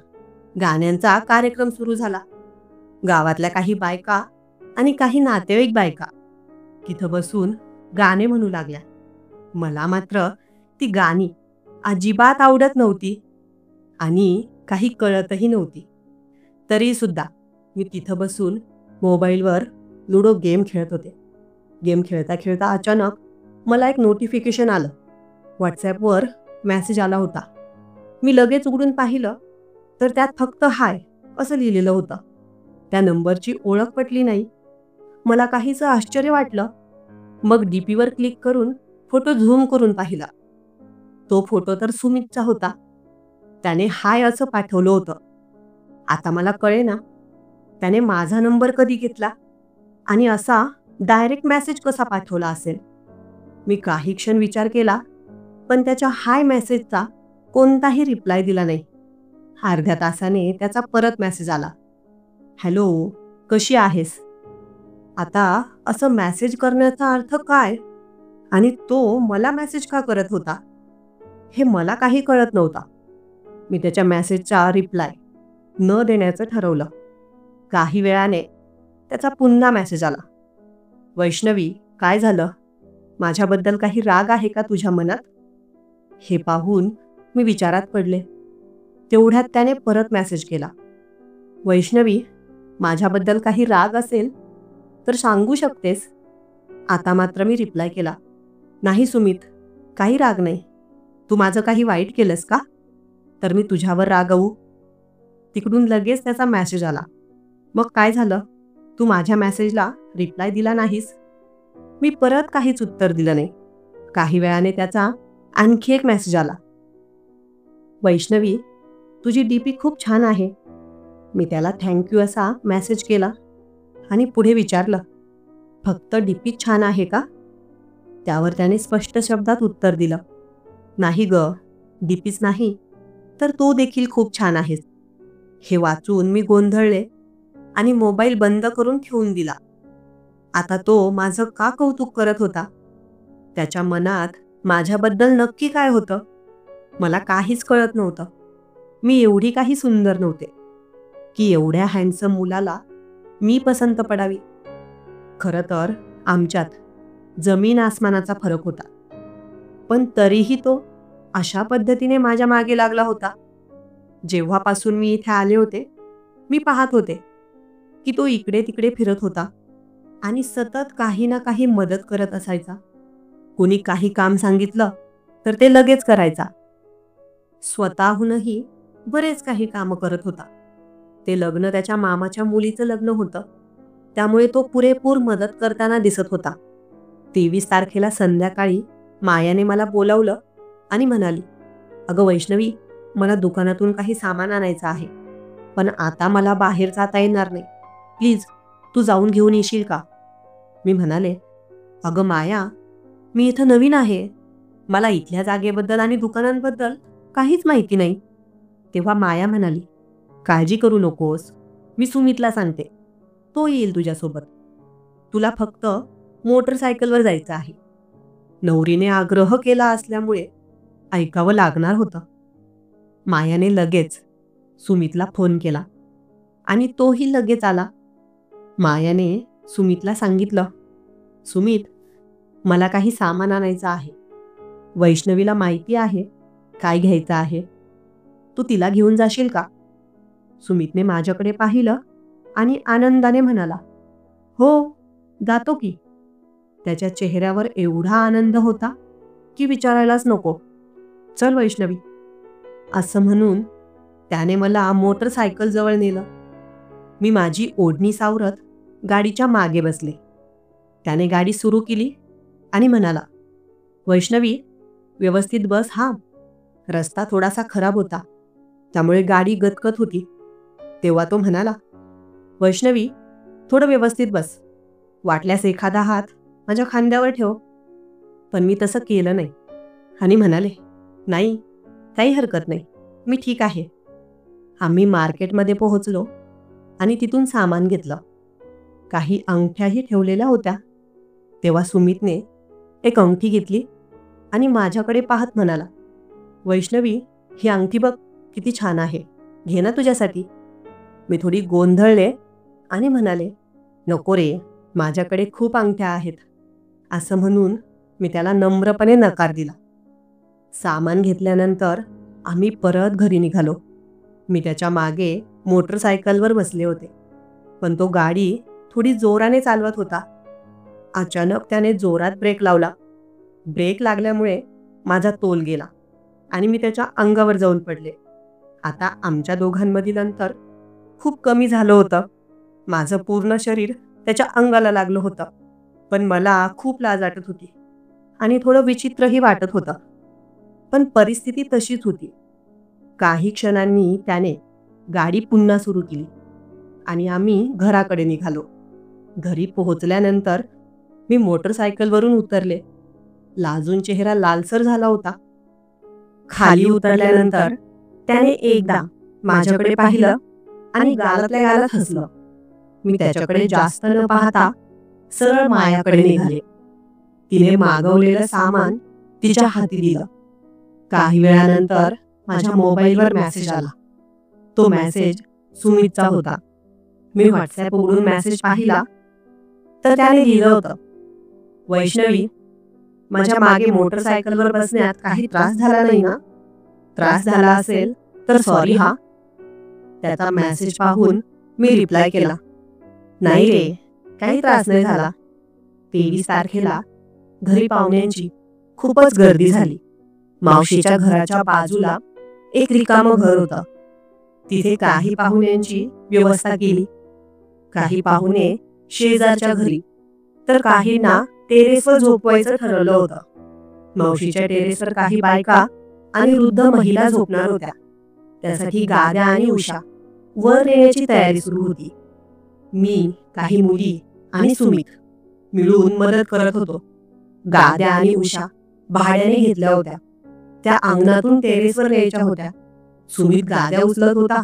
गाण्यांचा कार्यक्रम सुरू झाला. गावातल्या काही बायका आणि काही नातेवाईक बायका तिथं बसून गाणे म्हणू लागल्या. मला मात्र ती गाणी अजिबात आवडत नव्हती आणि काही कळतही नव्हती. तरी सुद्धा मी तिथं बसून मोबाईलवर लुडो गेम खेळत होते. गेम खेळता खेळता अचानक मला एक नोटिफिकेशन आलं. व्हॉट्सॲपवर मेसेज आला होता. मी लगेच उघडून पाहिलं तर त्यात फक्त हाय असं लिहिलेलं होतं. त्या नंबरची ओळख पटली नाही. मला काहीसं आश्चर्य वाटलं. मग डीपीवर क्लिक करून फोटो झूम करून पाहिला. तो फोटो तर सुमितचा होता. त्याने हाय असं पाठवलं होतं. आता मला कळेना त्याने माझा नंबर कधी घेतला आणि असा डायरेक्ट मेसेज कसा पाठवला असेल. मी काही क्षण विचार केला, पण त्याच्या हाय मेसेजचा कोणताही रिप्लाय दिला नाही. अर्ध्या तासाने त्याचा परत मेसेज आला, हॅलो, कशी आहेस? आता असं मेसेज करण्याचा अर्थ काय आणि तो मला मेसेज का करत होता हे मला काही कळत नव्हता. मी त्याच्या मेसेजचा रिप्लाय न देण्याचं ठरवलं. काही वेळाने त्याचा पुन्हा मेसेज आला. वैष्णवी, काय झालं? माझ्याबद्दल काही राग आहे का तुझ्या मनात? हे पाहून मी विचारात पडले. तेवढ्यात त्याने परत मेसेज केला. वैष्णवी, माझ्याबद्दल काही राग असेल तर सांगू शकतेस. आता मात्र मी रिप्लाय केला. नाही सुमित, काही राग नाही. तू माझं काही वाईट केलंस का? तर मी तुझ्यावर रागवू? तिकडून लगेच त्याचा मेसेज आला. मग काय झालं? तू माझ्या मेसेजला रिप्लाय दिला नाहीस. मी परत काहीच उत्तर दिलं नाही. काही वेळाने त्याचा आणखी एक मेसेज आला. वैष्णवी, तुझी डीपी खूप छान आहे. मी त्याला थँक्यू असा मेसेज केला आणि पुढे विचारलं, फक्त डीपी छान आहे का? त्यावर त्याने स्पष्ट शब्दात उत्तर दिलं, नाही ग, डीपीच नाही तर तो देखील खूप छान आहेस. हे वाचून मी गोंधळले आणि मोबाईल बंद करून ठेवून दिला. आता तो माझं का कौतुक करत होता? त्याच्या मनात माझ्याबद्दल नक्की काय होतं? मला काहीच कळत नव्हतं. मी एवढी काही सुंदर नव्हते की एवढ्या हँडसम मुलाला मी पसंत पडावी. खरं तर आमच्यात जमीन आसमानाचा फरक होता. पण तरीही तो अशा पद्धतीने माझ्या मागे लागला होता. जेव्हापासून मी इथे आले होते, मी पाहत होते की तो इकडे तिकडे फिरत होता आणि सतत काही ना काही मदत करत असायचा. कोणी काही काम सांगितलं तर ते लगेच करायचा. स्वतःहूनही बरेच काही कामं करत होता. ते लग्न त्याच्या मामाच्या मुलीचं लग्न होतं, त्यामुळे तो पुरेपूर मदत करताना दिसत होता. 23 तारखेला संध्याकाळी मायाने मला बोलावलं आणि म्हणाली, अगं वैष्णवी, मला दुकानातून काही सामान आणायचं आहे, पण आता मला बाहेर जाता येणार नाही. प्लीज तू जाऊन घेऊन येशील का? मी म्हणाले, अगं माया, मी इथं नवीन आहे. मला इथल्या जागेबद्दल आणि दुकानांबद्दल काहीच माहिती नाही. तेव्हा माया म्हणाली, काळजी करू नकोस, मी सुमितला सांगते, तो येईल तुझ्यासोबत. तुला फक्त मोटरसायकलवर जायचं आहे. नवरीने आग्रह केला असल्यामुळे ऐकावं लागणार होतं. मायाने लगेच सुमितला फोन केला आणि तोही लगेच आला. मायाने सुमितला सांगितलं, सुमित, मला काही सामान आणायचं आहे. वैष्णवीला माहिती आहे काय घ्यायचं आहे. तू तिला घेऊन जाशील का? सुमितने माझ्याकडे पाहिलं आणि आनंदाने म्हणाला, हो, जातो की. त्याच्या चेहऱ्यावर एवढा आनंद होता की विचारायलाच नको. चल वैष्णवी, असं म्हणून त्याने मला मोटरसायकल जवळ नेलं. मी माझी ओढणी सावरत गाडीच्या मागे बसले. त्याने गाडी सुरू केली आणि म्हणाला, वैष्णवी, व्यवस्थित बस हा. रस्ता थोडासा खराब होता, त्यामुळे गाडी गतगत होती. तेव्हा तो म्हणाला, वैष्णवी, थोडं व्यवस्थित बस. वाटल्यास एखादा हात माझ्या खांद्यावर ठेव. पण मी तसं केलं नाही आणि म्हणाले, नाही, काही हरकत नाही, मी ठीक आहे. आम्ही मार्केटमध्ये पोहोचलो आणि तिथून सामान घेतलं. काही अंगठ्याही ठेवलेल्या होत्या. तेव्हा सुमितने एक अंगठी घेतली आणि माझ्याकडे पाहत म्हणाला, वैष्णवी, ही अंगठी बघ, किती छान आहे, घे ना तुझ्यासाठी. मी थोडी गोंधळले आणि म्हणाले, नको रे, माझ्याकडे खूप अंगठ्या आहेत. असं म्हणून मी त्याला नम्रपणे नकार दिला. सामान घेतल्यानंतर आम्ही परत घरी निघालो. मी त्याच्या मागे मोटरसायकलवर बसले होते, पण तो गाडी थोडी जोराने चालवत होता. अचानक त्याने जोरात ब्रेक लावला. ब्रेक लागल्यामुळे माझा तोल गेला आणि मी त्याच्या अंगावर जाऊन पडले. आता आमच्या दोघांमधील अंतर खूप कमी झालं होतं. माझं पूर्ण शरीर त्याच्या अंगाला लागलं होतं, पण मला खूप लाज वाटत होती आणि थोडं विचित्रही वाटत होतं. पण परिस्थिती तशीच होती. काही क्षणांनी त्याने गाडी पुन्हा सुरू केली आणि आम्ही घराकडे निघालो. घरी पोहोचल्यानंतर मी मोटरसायकलवरून उतरले. लाजून चेहरा लालसर झाला होता. खाली उतरल्यानंतर त्याने एकदा माझ्याकडे पाहिलं आणि गालातल्या गालात हसलं. मी त्याच्याकडे जास्त न पाहता सरळ मायाकडे निघाले. तिने मागवलेलं सामान तिच्या हाती दिलं. काही वेळानंतर माझ्या मोबाईलवर मेसेज आला. तो मेसेज सुमितचा होता. मी व्हॉट्सॲप उघडून मेसेज पाहिला तर त्याने लिहिलं होतं, वैष्णवी, माझ्या मागे मोटरसायकलवर बसण्यात काही त्रास झाला नाही ना? त्रास झाला असेल तर सॉरी हा. त्याचा मेसेज पाहून मी रिप्लाय केला, नाही रे, काही त्रास नाही झाला. 23 तारखेला घरी पाहुण्यांची खूपच गर्दी झाली. मावशीच्या घराच्या बाजूला एक रिकामं घर होतं. तिथे काही पाहुण्यांची व्यवस्था केली. काही पाहुणे शेजारच्या घरी, तर काहींना टेरेसवर झोपवायचं ठरवलं होतं. मावशीच्या टेरेसवर काही बायका आणि वृद्ध महिला झोपणार होत्या. त्यासाठी गाद्या आणि उषा वर नेण्याची तयारी सुरू होती. मी, काही मुली आणि सुमित मिळून मदत करत होतो. गाद्या आणि उषा भाड्याने घेतल्या होत्या. त्या अंगणातून टेरेसवर न्यायच्या होत्या. सुमित गाद्या उचलत होता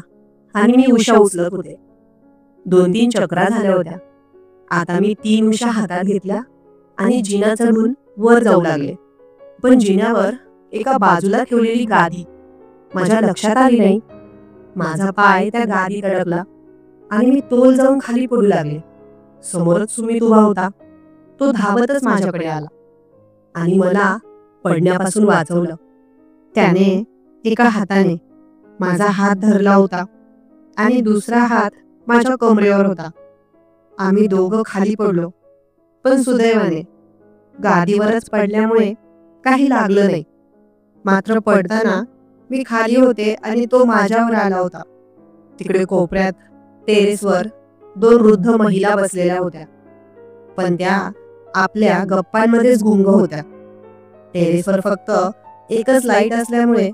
आणि मी उषा उचलत होते. 2-3 चक्रा झाल्या होत्या. आता मी 3 उषा हातात घेतल्या आणि जिना चढून वर जाऊ लागले. पण जिन्यावर एका बाजूला ठेवलेली गादी माझ्या लक्षात आली नाही. माझा पाय त्या गादीत अडकला आणि मी तोल जाऊन खाली पडू लागले. समोरच सुमित उभा होता. तो धावतच माझ्याकडे आला आणि मला पडण्यापासून वाचवलं. त्याने एका हाताने माझा हात धरला होता आणि दुसरा हात माझ्या कमरेवर होता. आम्ही दोघं खाली पडलो, पण सुदैवाने गादीवरच पडल्यामुळे काही लागलं नाही. मात्र पडताना मी खाली होते आणि तो माझ्यावर आला होता. तिकडे कोपऱ्यात टेरेसवर 2 वृद्ध महिला बसलेल्या होत्या, पण त्या आपल्या गप्पांमध्येच गुंग होत्या. टेरेसवर फक्त एकच लाईट असल्यामुळे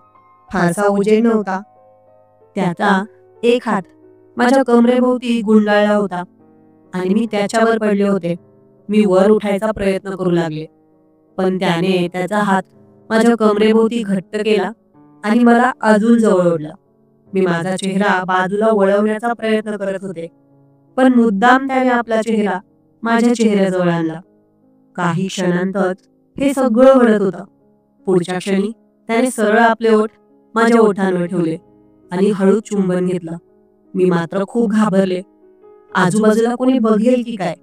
फारसा उजेड नव्हता. त्याचा एक हात माझ्या कमरेभोवती गुंडाळला होता आणि मी त्याच्यावर पडले होते. मी वर उठायचा प्रयत्न करू लागले, पण त्याने त्याचा हात माझ्या कमरेभोवती घट्ट केला आणि मला अजून जवळ ओढलं. मी माझा चेहरा बाजूला वळवण्याचा प्रयत्न करत होते, पण मुद्दाम त्याने आपला चेहरा माझ्या चेहऱ्याजवळ आणला. काही क्षणांतच हे सगळं घडत होतं. पुढच्या क्षणी त्याने सरळ आपले ओठ माझ्या ओठांवर ठेवले आणि हळू चुंबन घेतलं. मी मात्र खूप घाबरले. आजूबाजूला कोणी बघेल की काय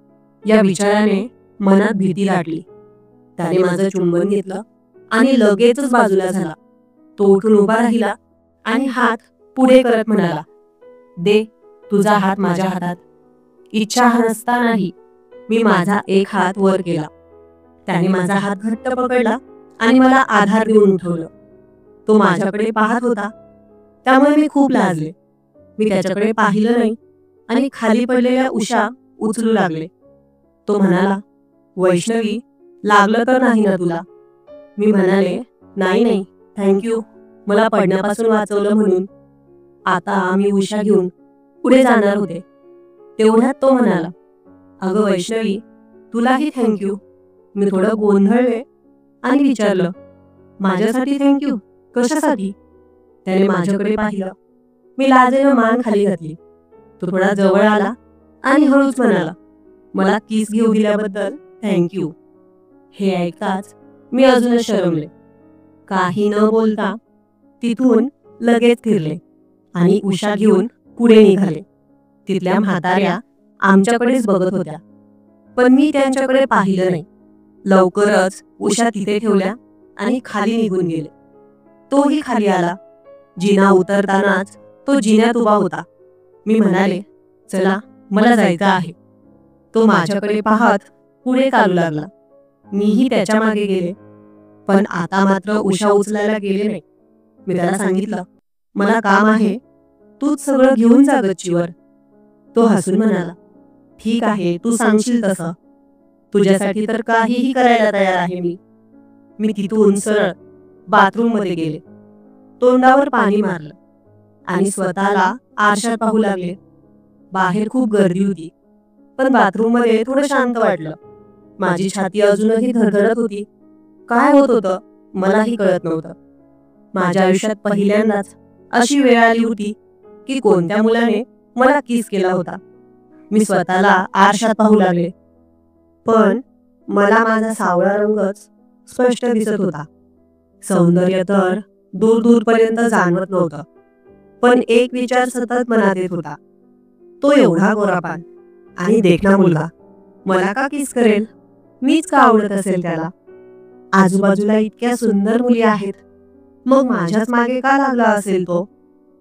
या विचाराने मनात भीती लाटली. त्याने माझं चुंबन घेतलं आणि लगेचच बाजूला झाला. तो उठून उभा राहिला आणि हात पुढे करत म्हणाला, दे तुझा हात माझ्या हातात. इच्छा नसतानाही मी माझा एक हात वर केला. त्याने माझा हात घट्ट पकडला आणि मला आधार देऊन उठवलं. तो माझ्याकडे पाहत होता, त्यामुळे मी खूप लाजले. मी त्याच्याकडे पाहिलं नाही आणि खाली पडलेल्या उषा उचलू लागले. तो म्हणाला, वैष्णवी, लागलं तर नाही ना तुला? मी म्हणाले, नाही नाही, थँक्यू, मला पडण्यापासून वाचवलं म्हणून. आता आम्ही उषा घेऊन पुढे जाणार होते. तेवढ्यात तो म्हणाला, अगं वैष्णवी, तुलाही थँक्यू. मी थोडं गोंधळले आणि विचारलं, माझ्यासाठी थँक्यू? कशासाठी? त्याने माझ्याकडे पाहिलं. मी लाजेनं मान खाली घातली. तो थोडा जवळ आला आणि हळूच म्हणाला, मला किस घेऊ दिल्याबद्दल थँक्यू. हे ऐकताच मी अजूनच शरमले. काही न बोलता तिथून लगेच फिरले आणि उषा घेऊन पुढे निघाले. तिथल्या म्हाताऱ्या आमच्याकडेच बघत होत्या, पण मी त्यांच्याकडे पाहिलं नाही. लवकरच उषा तिथे ठेवल्या आणि खाली निघून गेले. तोही खाली आला. जिना उतरतानाच तो जिन्यात उभा होता. मी म्हणाले, चला, मला जायचं आहे. तो माझ्याकडे पाहत पुढे चालू लागला. मीही त्याच्या मागे गेले, पण आता मात्र उषा उचलायला गेले नाही. मी त्याला सांगितलं, मला काम आहे, तूच सगळं घेऊन जा गच्चीवर. तो हसून म्हणाला, ठीक आहे, तू सांगशील तसं. तुझ्यासाठी तर काहीही करायला तयार आहे मी. मी तिथून सरळ बाथरूम मध्ये गेले. तोंडावर पाणी मारलं आणि स्वतःला आरशात पाहू लागले. बाहेर खूप गर्दी होती, पण बाथरूम मध्ये थोडं शांत वाटलं. माझी छाती अजूनही धडधडत होती. काय होत होतं मलाही कळत नव्हतं. माझ्या आयुष्यात पहिल्यांदाच अशी वेळ आली होती की कोणत्या मुलाने मला किस केला होता. मी स्वतःला आरशात पाहू लागले, पण मला माझा सावळा रंगच स्पष्ट दिसत होता. सौंदर्य तर दूर दूरपर्यंत जाणवत नव्हतं, पण एक विचार सतत मनात येत होता, तो एवढा गोरापान आणि देखणा मुलगा मला का किस करेल? मीच का आवडत असेल त्याला? आजूबाजूला इतक्या सुंदर मुली आहेत, मग माझ्याच मागे का लागला असेल तो?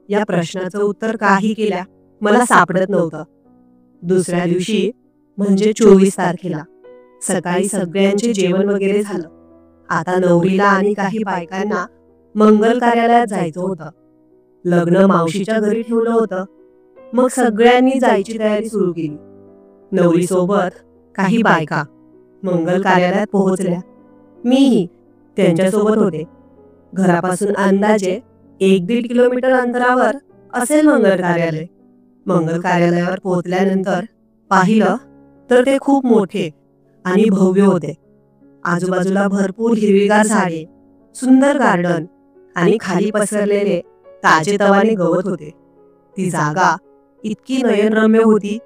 या प्रश्नाचं उत्तर काही केल्या मला सापडत नव्हतं. दुसऱ्या दिवशी म्हणजे 24 तारखेला सकाळी सगळ्यांचे जेवण वगैरे झालं. आता नवरीला आणि काही बायकांना मंगल कार्यालयात जायचं होतं. लग्न मावशीच्या घरी ठेवलं होतं. मग सगळ्यांनी जायची तयारी सुरू केली. नवरीसोबत काही बायका मंगल कार्यालयात पोहोचल्या. मीही त्यांच्यासोबत होते. घरापासून अंदाजे 1-1.5 किलोमीटर अंतरावर असेल मंगल कार्यालय. मंगल कार्यालयावर पोहोचल्यानंतर पाहिलं तर ते खूप मोठे आणि भव्य होते. आजूबाजूला भरपूर हिरवीगार झाडे, सुंदर गार्डन आणि खाली पसरलेले ताजेतवाने गवत होते. ती जागा इतकी नयनरम्य होती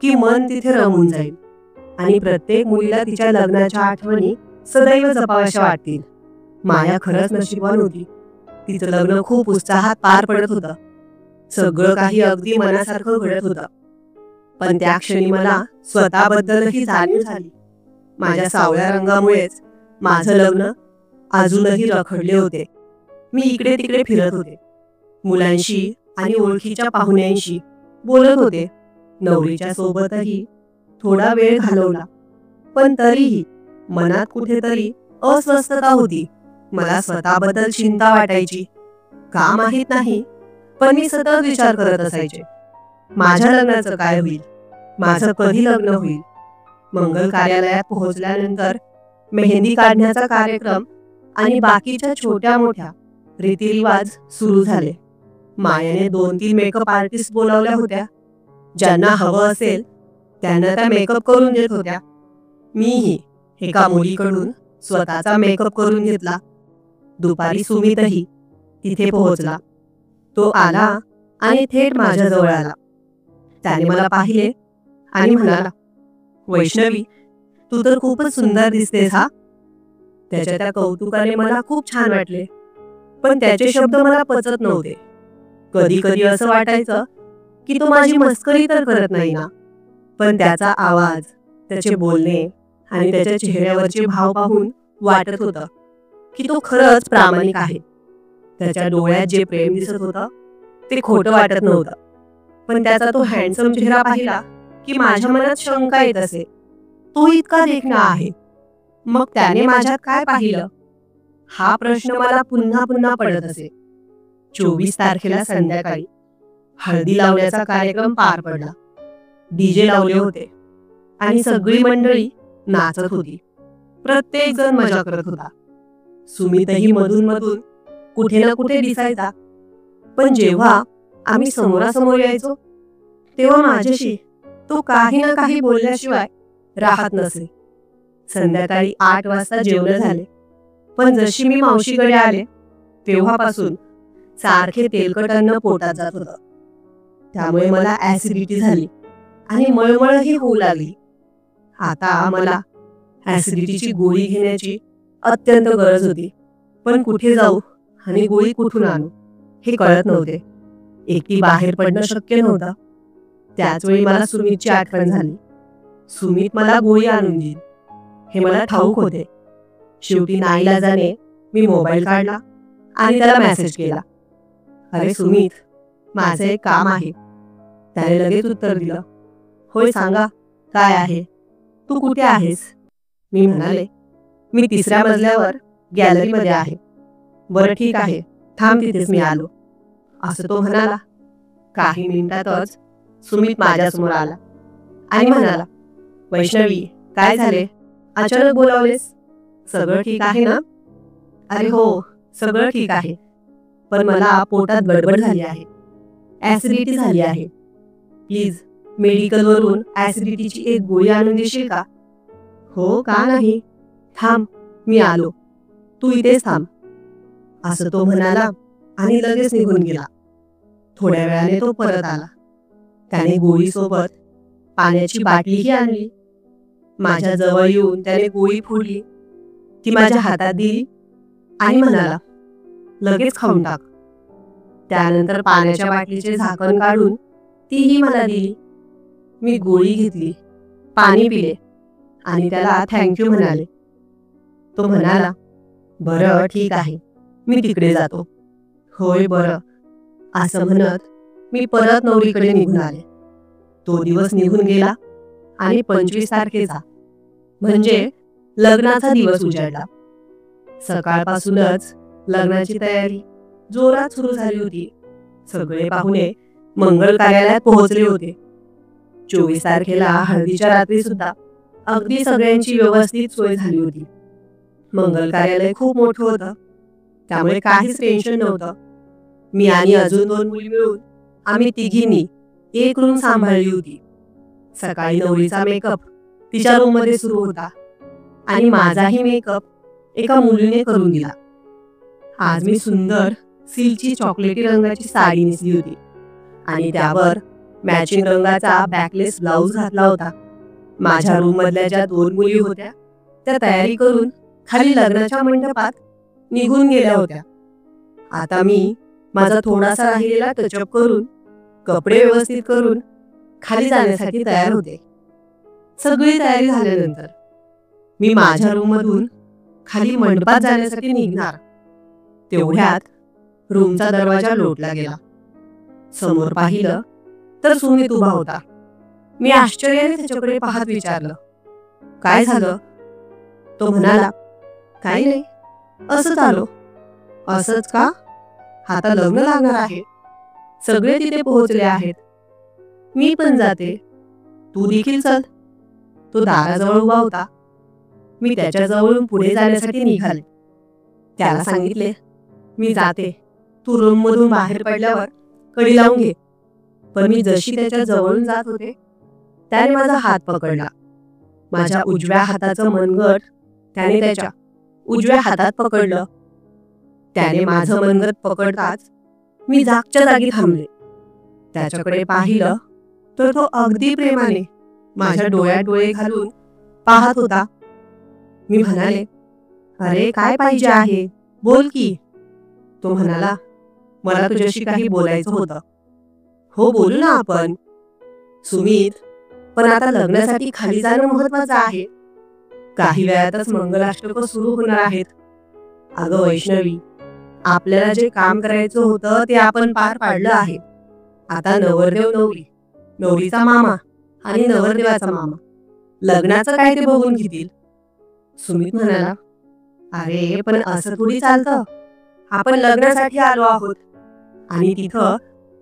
की मन तिथे रमून जाईल आणि प्रत्येक मुलीला तिच्या लग्नाच्या आठवणी सदैव जपाव्याशा वाटतील. माया खरंच नशीबवान होती. तिचं लग्न खूप उत्साहात पार पडत होतं. सगळं काही अगदी मनासारखं घडत होतं. पण त्या क्षणी मला स्वतःबद्दलही जाणीव झाली. माझ्या सावळ्या रंगामुळेच माझं लग्न अजूनही रखडले होते. मी इकडे तिकडे फिरत होते. मुलांशी आणि ओळखीच्या पाहुण्यांशी बोलत होते. नवरीच्या सोबतही थोडा वेळ घालवला. पण तरीही मनात कुठेतरी अस्वस्थता होती. मला स्वतःबद्दल चिंता वाटायची. का माहित नाही, पण मी सतत विचार करत असायचे. माझ्या लग्नाचं काय होईल? माझं कधी लग्न होईल? मंगल कार्यालयात पोहोचल्यानंतर मेहंदी काढण्याचा कार्यक्रम आणि बाकीच्या छोट्या मोठ्या रीतिरिवाज सुरू झाले. मायाने 2-3 मेकअप आर्टिस्ट बोलावल्या होत्या. ज्यांना हवं असेल त्यांना त्या मेकअप करून देत होत्या. मीही एका मुलीकडून स्वतःचा मेकअप करून घेतला. दुपारी सुमितही तिथे पोहोचला. तो आला आणि थेट माझ्याजवळ आला. त्याने मला पाहिले आणि म्हणाला, वैष्णवी, तू तर खूपच सुंदर दिसतेस हा. त्याच्या त्या कौतुकाने मला खूप छान वाटले. पण त्याचे शब्द मला पचत नव्हते. कधी कधी असं वाटायचं की तो माझी मस्करी तर करत नाही ना. पण त्याचा आवाज, त्याचे बोलणे आणि त्याच्या चेहऱ्यावरचे भाव पाहून वाटत होतं की तो खरंच प्रामाणिक आहे. त्याच्या डोळ्यात जे प्रेम दिसत होतं ते खोटं वाटत नव्हतं. पण त्याचा तो हँडसम चेहरा पाहिला की माझ्या मनात शंका येत असे. तो इतका देखणा आहे, मग त्याने माझ्यात काय पाहिलं? हा प्रश्न मला पुन्हा पुन्हा पडत असे. 24 तारखेला संध्याकाळी हळदी लावण्याचा कार्यक्रम पार पडला. डीजे लावले होते आणि सगळी मंडळी नाचत होती. प्रत्येक जण मजा करत होता. सुमितही मधून मधून कुठे ना कुठे दिसायचा. पण जेव्हा आम्ही समोरासमोर यायचो तेव्हा माझ्याशी तो काही ना काही बोलल्याशिवाय राहत नसे. संध्याकाळी 8 वाजता जेवण झाले. पण जशी मी मावशीकडे आले तेव्हापासून सारखे तेलकट अन्न पोटात जात होतं. त्यामुळे मला ऍसिडिटी झाली आणि मळमळही होऊ लागली. आता मला ऍसिडिटीची गोळी घेण्याची अत्यंत गरज होती. पण कुठे जाऊ आणि गोळी कुठून आणू हे कळत नव्हते. एकटी बाहेर पडणं शक्य नव्हतं. त्याचवेळी मला सुमितची आठवण झाली. सुमित मला गोळी आणून देईल हे मला ठाऊक होते. शेवटी नाईलाजाने मी मोबाईल काढला आणि त्याला मेसेज केला, अरे सुमित, माझं एक काम आहे. त्याने लगेच उत्तर दिलं, होय सांगा, काय आहे? तू कुठे आहेस? मी म्हणाले, मी 3ऱ्या मजल्यावर गॅलरीमध्ये आहे. बरं ठीक आहे, थांब तिथेच मी आलो. असं तो म्हणाला. काही मिनिटातच सुमित माझ्यासमोर आला आणि म्हणाला, वैष्णवी, काय झाले? अचानक बोलावलेस? सगळं ठीक आहे ना? अरे हो, सगळं ठीक आहे. पण मला पोटात गडबड झाली आहे. ऍसिडिटी झाली आहे. प्लीज मेडिकलवरून ऍसिडिटीची एक गोळी आणून देशील का? हो, का नाही? थांब, मी आलो. तू इथेच थांब. असं तो म्हणाला आणि लगेच निघून गेला. थोड्या वेळाने तो परत आला. त्याने गोळीसोबत पाण्याची बाटलीही आणली. माझ्या जवळ येऊन त्याने गोळी फोडली. ती माझ्या हातात दिली आणि म्हणाला, लगेच खाऊन टाक. त्यानंतर पाण्याच्या बाटलीचे झाकण काढून तीही मला दिली मी गोळी घेतली, पाणी पिले आणि त्याला थँक्यू म्हणाले. तो म्हणाला, बरं ठीक आहे, मी तिकडे जातो. होय बरं, असं म्हणत मी परत नवरीकडे निघून आले. तो दिवस निघून गेला आणि 25 तारखेचा म्हणजे लग्नाचा दिवस उजाडला. सकाळपासूनच लग्नाची तयारी जोरात सुरू झाली होती. सगळे पाहुणे मंगल कार्यालयात पोहोचले होते. 24 तारखेला हळदीच्या रात्री सुद्धा अगदी सगळ्यांची व्यवस्थित सोय झाली होती. मंगल कार्यालय खूप मोठं होतं, त्यामुळे काहीच टेन्शन नव्हतं. मी आणि अजून 2 मुली मिळून आम्ही तिघींनी एक रूम सांभाळली होती. सकाळी नवरीचा मेकअप तिच्या रूममध्ये सुरू होता आणि माझाही मेकअप एका मुलीने करून दिला. आज मी सुंदर सिल्कची चॉकलेटी रंगाची साडी नेसली होती आणि त्यावर मॅचिंग रंगाचा बॅकलेस ब्लाऊज घातला होता. माझ्या रूममधल्या ज्या 2 मुली होत्या त्या तयारी करून खाली लग्नाच्या मंडपात निघून गेल्या होत्या. आता मी माझा थोडासा राहिलेला टचअप करून, कपडे व्यवस्थित करून खाली जाण्यासाठी तयार होते. सगळी तयारी झाल्यानंतर मी माझ्या रूममधून खाली मंडपात जाण्यासाठी निघणार. तेवढ्यात रूमचा दरवाजा लोटला गेला. समोर पाहिलं तर सुमित उभा होता. मी आश्चर्याने त्याच्याकडे पाहत विचारलं, काय झालं? तो म्हणाला, काही नाही, असंच आलो. असंच का? आता लग्न लागणार आहे, सगळे तिथे पोहोचले आहेत. मी पण जाते, तू देखील चल. तो दाराजवळ उभा होता. मी त्याच्या जवळून पुढे जाण्यासाठी निघाले. त्याला सांगितले, मी जाते, तू रूममधून बाहेर पडल्यावर कडी लावून घे. पण मी जशी त्याच्या जवळून जात होते त्याने माझा हात पकडला. माझ्या उजव्या हाताचं मनगट त्याने त्याच्या उजव्या हातात पकडलं. त्याने माझं मनगट पकडताच मी जागच्या जागी थांबले. त्याच्याकडे पाहिलं तर तो अगदी प्रेमाने माझ्या डोळ्यात डोळे घालून पाहत होता. मी म्हणाले, अरे काय पाहिजे आहे, बोल की. तो म्हणाला, मला तुझ्याशी काही बोलायचं होतं. हो बोलू ना आपण. सुमित, पण आता लग्नासाठी खाली जाणं महत्वाचं आहे. काही वेळातच मंगलाष्टक सुरू होणार आहेत. अगं वैष्णवी, आपल्याला जे काम करायचं होतं ते आपण पार पाडलं आहे. आता नवरदेव नवरी, नवरीचा मामा आणि नवरदेवाचा मामा लग्नाचं काय ते बघून घेतील. सुमित म्हणाला, अरे पण असं थोडी चालतं. आपण लग्नासाठी आलो आहोत आणि तिथं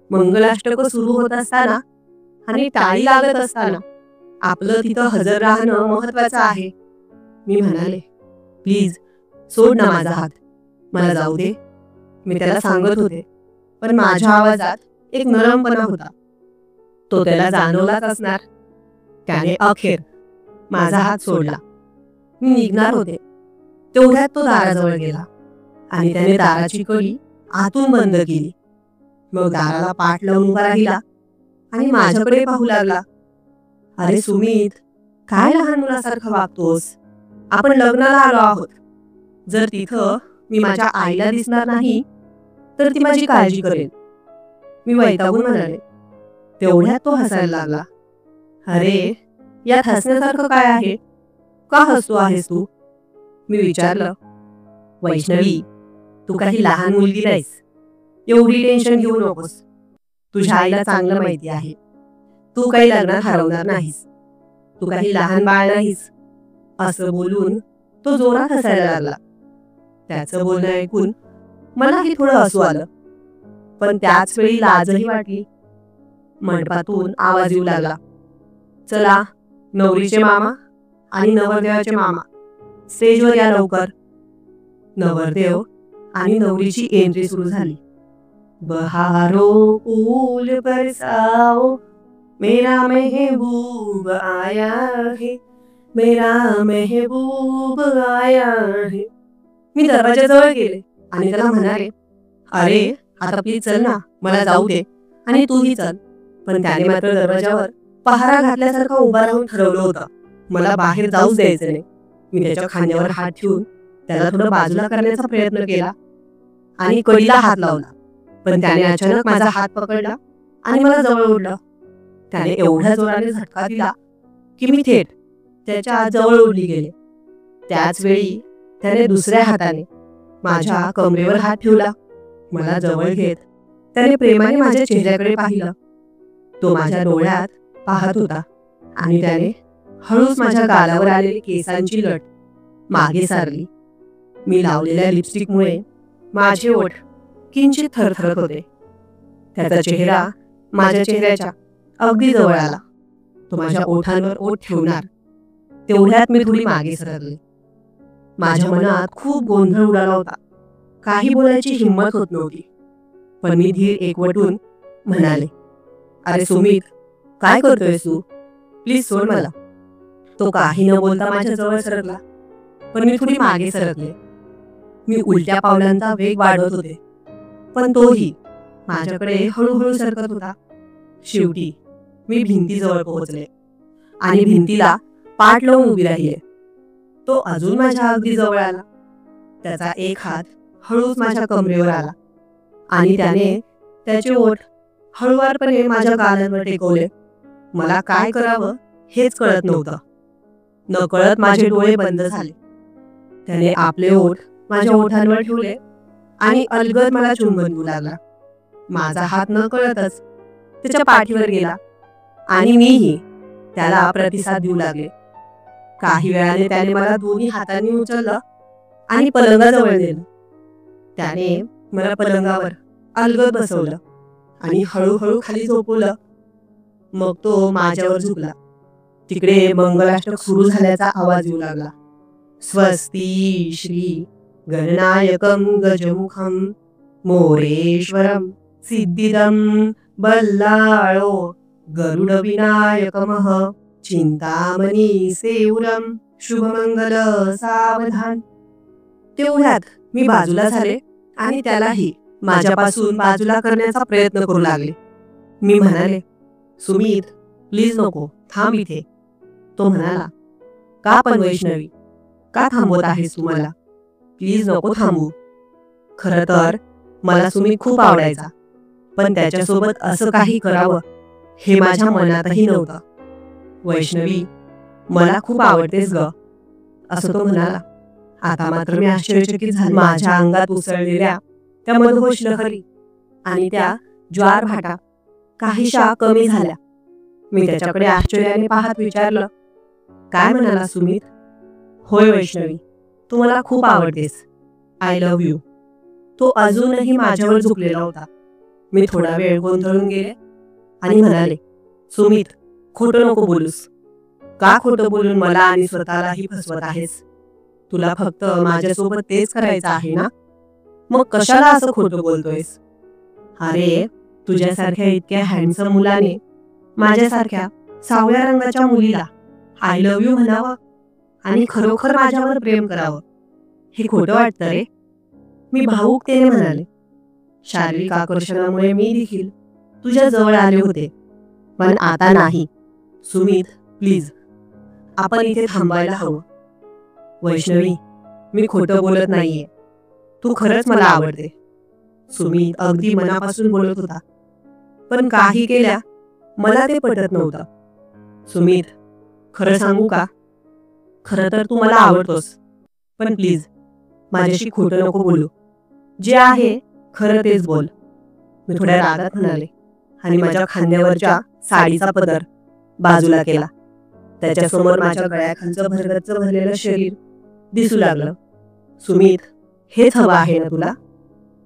मंगलाष्टक सुरू होत असताना आणि टाळी लागत असताना आपलं तिथं हजर राहणं महत्वाचं आहे. मी म्हणाले, प्लीज सोड ना माझा हात, मला जाऊ दे. मी त्याला सांगत होते, पण माझ्या आवाजात एक नरमपणा होता. तो त्याला जाणवलाच असणार. त्याने अखेर माझा हात सोडला. मी निघणार होते तेवढ्यात तो दाराजवळ गेला आणि त्याने दाराची कडी आतून बंद केली. मग दाराला पाठ लावून उभा राहिला आणि माझ्याकडे पाहू लागला. अरे सुमित, काय लहान मुलासारखं वागतोस? आपण लग्नाला आलो आहोत. जर तिथं मी माझ्या आईला दिसणार नाही तर ती माझी काळजी करेल. मी वैतागून म्हणाले. तेवढ्यात तो हसायला लागला. अरे यात हसण्यासारखं काय आहे? का हसतो आहेस तू? मी विचारलं. वैष्णवी, तू काही लहान मुलगी नाहीस, एवढी टेन्शन घेऊ नकोस. तुझ्या आईला चांगलं माहिती आहे, तू काही लग्नात हरवणार नाहीस. तू काही लहान बाळ नाहीस. असं बोलून तो जोरात हसायला लागला. त्याचं बोलणं ऐकून मलाही थोडं हसू आलं, पण त्याच वेळी लाजही वाटली. मंडपातून आवाज येऊ लागला, चला नवरीचे मामा आणि नवरदेवाचे मामा स्टेजवर या लवकर. नवरदेव आणि नवरीची एंट्री सुरू झाली. बहारो फूल बरसाओ, मेरा महबूब आया है, मेरा महबूब आया है. मी दरवाजाजवळ गेले आणि त्याला म्हणाले, अरे आता प्लीज चल ना, मला जाऊ दे आणि तूही चल. पण त्याने मात्र दरवाजावर पहारा घातल्यासारखं उभा राहून ठरवलं होतं, मला बाहेर जाऊच द्यायचं नाही. मी त्याच्या खांद्यावर हात ठेवून त्याला थोडं बाजूला करण्याचा प्रयत्न केला आणि कडीला हात लावला. पण त्याने अचानक माझा हात पकडला आणि मला जवळ ओढलं. त्याने एवढ्या जोराने झटका दिला की मी थेट त्याच्या जवळ उडली गेले. त्याच वेळी त्याने दुसऱ्या हाताने माझ्या कमरेवर हात ठेवला. मला जवळ घेत त्याने प्रेमाने माझ्या चेहऱ्याकडे पाहिलं. तो माझ्या डोळ्यात पाहत होता आणि त्याने हळूच माझ्या गालावर आलेली केसांची लट मागे सारली. मी लावलेल्या लिपस्टिकमुळे माझे ओठ किंचित थरथरत होते. त्याचा चेहरा माझ्या चेहऱ्याच्या अगदी जवळ आला. तो माझ्या ओठांवर ओठ ठेवणार तेवढ्यात मी थोडी मागे सरकले. माझ्या मनात खूप गोंधळ उडाला होता. काही बोलायची हिंमत होत नव्हती. पण मी धीर एकवटून म्हणाले, अरे सुमित, काय करतोयस तू? प्लीज सोड मला. तो काही न बोलता माझ्या जवळ सरकला. पण मी थोडी मागे सरकले. मी उलट्या पावलांचा वेग वाढवत होते, पण तोही माझ्याकडे हळूहळू सरकत होता. शेवटी मी भिंतीजवळ पोहोचले आणि भिंतीला पाठ लावून उभी राहिले. तो अजून माझ्या अगदी जवळ आला. त्याचा एक हात हळूच माझ्या कमरेवर आला आणि त्याने त्याचे ओठ हळुवारपणे माझ्या गालांवर टेकवले. मला काय करावं हेच कळत नव्हतं. नकळत माझे डोळे बंद झाले. त्याने आपले ओठ माझ्या ओठांवर ठेवले आणि अलगद मला चुंबन देऊ लागला. माझा हात नकळतच त्याच्या पाठीवर गेला आणि मीही त्याला प्रतिसाद देऊ लागले. काही वेळाने त्याने मला दोन्ही हातांनी उचललं आणि पलंगाजवळ नेलं. त्याने मला पलंगावर अलगद बसवलं आणि हळूहळू खाली झोपवलं. मग तो माझ्यावर झुकला. तिकडे मंगलाष्टक सुरू झाल्याचा आवाज येऊ लागला. स्वस्ती श्री गणनायकं गजमुखं मोरेश्वरं सिद्धिदं बल्लाळो गरुडविनायकमः चिंतामणी सेवुरं शुभमंगल सावधान. तेवढ्यात मी बाजूला झाले आणि त्यालाही माझ्यापासून बाजूला करण्याचा प्रयत्न करू लागले. मी म्हणाले, सुमित, प्लीज नको, थांब इथे. तो म्हणाला, का पण वैष्णवी, का थांबवत आहेस तू मला? प्लीज नको थांबू. खरं तर मला सुमित खूप आवडायचा, पण त्याच्यासोबत असं काही करावं हे माझ्या मनातही नव्हतं. वैष्णवी, मला खूप आवडतेस ग, असं तो म्हणाला. आता मात्र मी आश्चर्यचकित झाले. माझ्या अंगात उसळलेल्या त्या मधोहोश लहरी आणि त्या ज्वारभाटा काहीशा कमी झाल्या. मी त्याच्याकडे आश्चर्याने पाहत विचारलं, काय म्हणाला सुमित? होय वैष्णवी, तू मला खूप आवडतेस. I love you. तो अजूनही माझ्यावर झुकलेला होता. मी थोडा वेळ गोंधळून गेले आणि म्हणाले, सुमित, खोटं नको बोलूस. का खोटं बोलून मला आणि स्वतःलाही फसवत आहेस? तुला फक्त माझ्यासोबत तेच करायचं आहे ना? मग कशाला असं खोटं बोलतोयस? अरे, तुझ्यासारख्या इतक्या हँडसम मुलाने माझ्यासारख्या सावळ्या रंगाच्या मुलीला आय लव्ह यू म्हणावं आणि खरोखर माझ्यावर प्रेम करावं, हे खोटं वाटतं रे. मी भावुकतेने म्हणाले, शारीरिक आकर्षणामुळे मी देखील तुझ्या जवळ आले होते, पण आता नाही. सुमित, प्लीज, आपण इथे थांबायला हवं. वैष्णवी, मी खोटं बोलत नाहीये. तू खरंच मला आवडते. सुमित अगदी मनापासून बोलत होता, पण काही केल्या मला ते पटत नव्हतं. सुमित, खरं सांगू का? खरं तर तू मला आवडतोस, पण प्लीज माझ्याशी खोटं नको बोलू. जे आहे खरं तेच बोल. मी थोड्या रागात म्हणाले आणि माझ्या खांद्यावरच्या साडीचा पदर बाजूला केला. त्याच्यासमोर माझ्या गळ्याखालचं भरगच्च भरलेलं शरीर दिसू लागलं. सुमित, हेच हवं आहे ना तुला?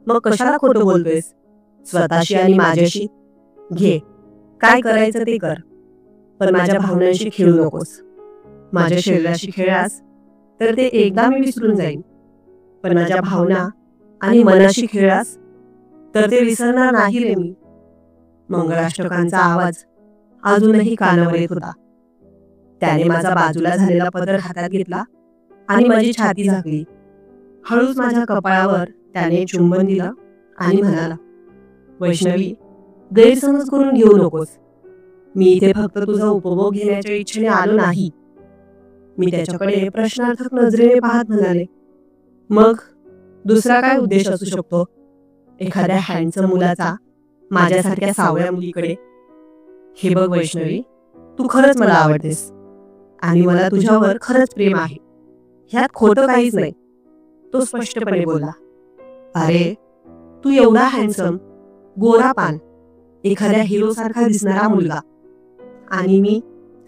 मग कशाला खोटं बोलतोयस? स्वतःशी आणि माझ्याशी घे, काय करायचं ते कर, पण माझ्या भावनांशी खेळू नकोस. माझ्या शरीराशी खेळास तर ते एकदा मी विसरून जाईन, पण माझ्या भावना आणि मनाशी खेळास तर ते विसरणार नाही रे मी. मंगलाष्टकांचा आवाज अजूनही कानावर येत होता. त्याने माझा बाजूला झालेला पदर हातात घेतला आणि माझी छाती झाकली. हळूच माझ्या कपाळावर त्याने चुंबन दिलं आणि म्हणाला, वैष्णवी, गैरसमज करून घेऊ नकोस. मी इथे फक्त तुझा उपभोग घेण्याच्या इच्छेने आलो नाही. मी त्याच्याकडे प्रश्नार्थक नजरेने पाहत म्हणाले, मग दुसरा काय उद्देश असू शकतो एखाद्या हँडसम मुलाचा माझ्यासारख्या सावळ्या मुलीकडे? हे बघ वैष्णवी, तू खरंच मला आवडतेस आणि मला तुझ्यावर खरंच प्रेम आहे. ह्यात खोटं काहीच नाही, तो स्पष्टपणे बोलला. अरे, तू एवढा हँडसम, गोरा पान, एखाद्या हिरो सारखा दिसणारा मुलगा आणि मी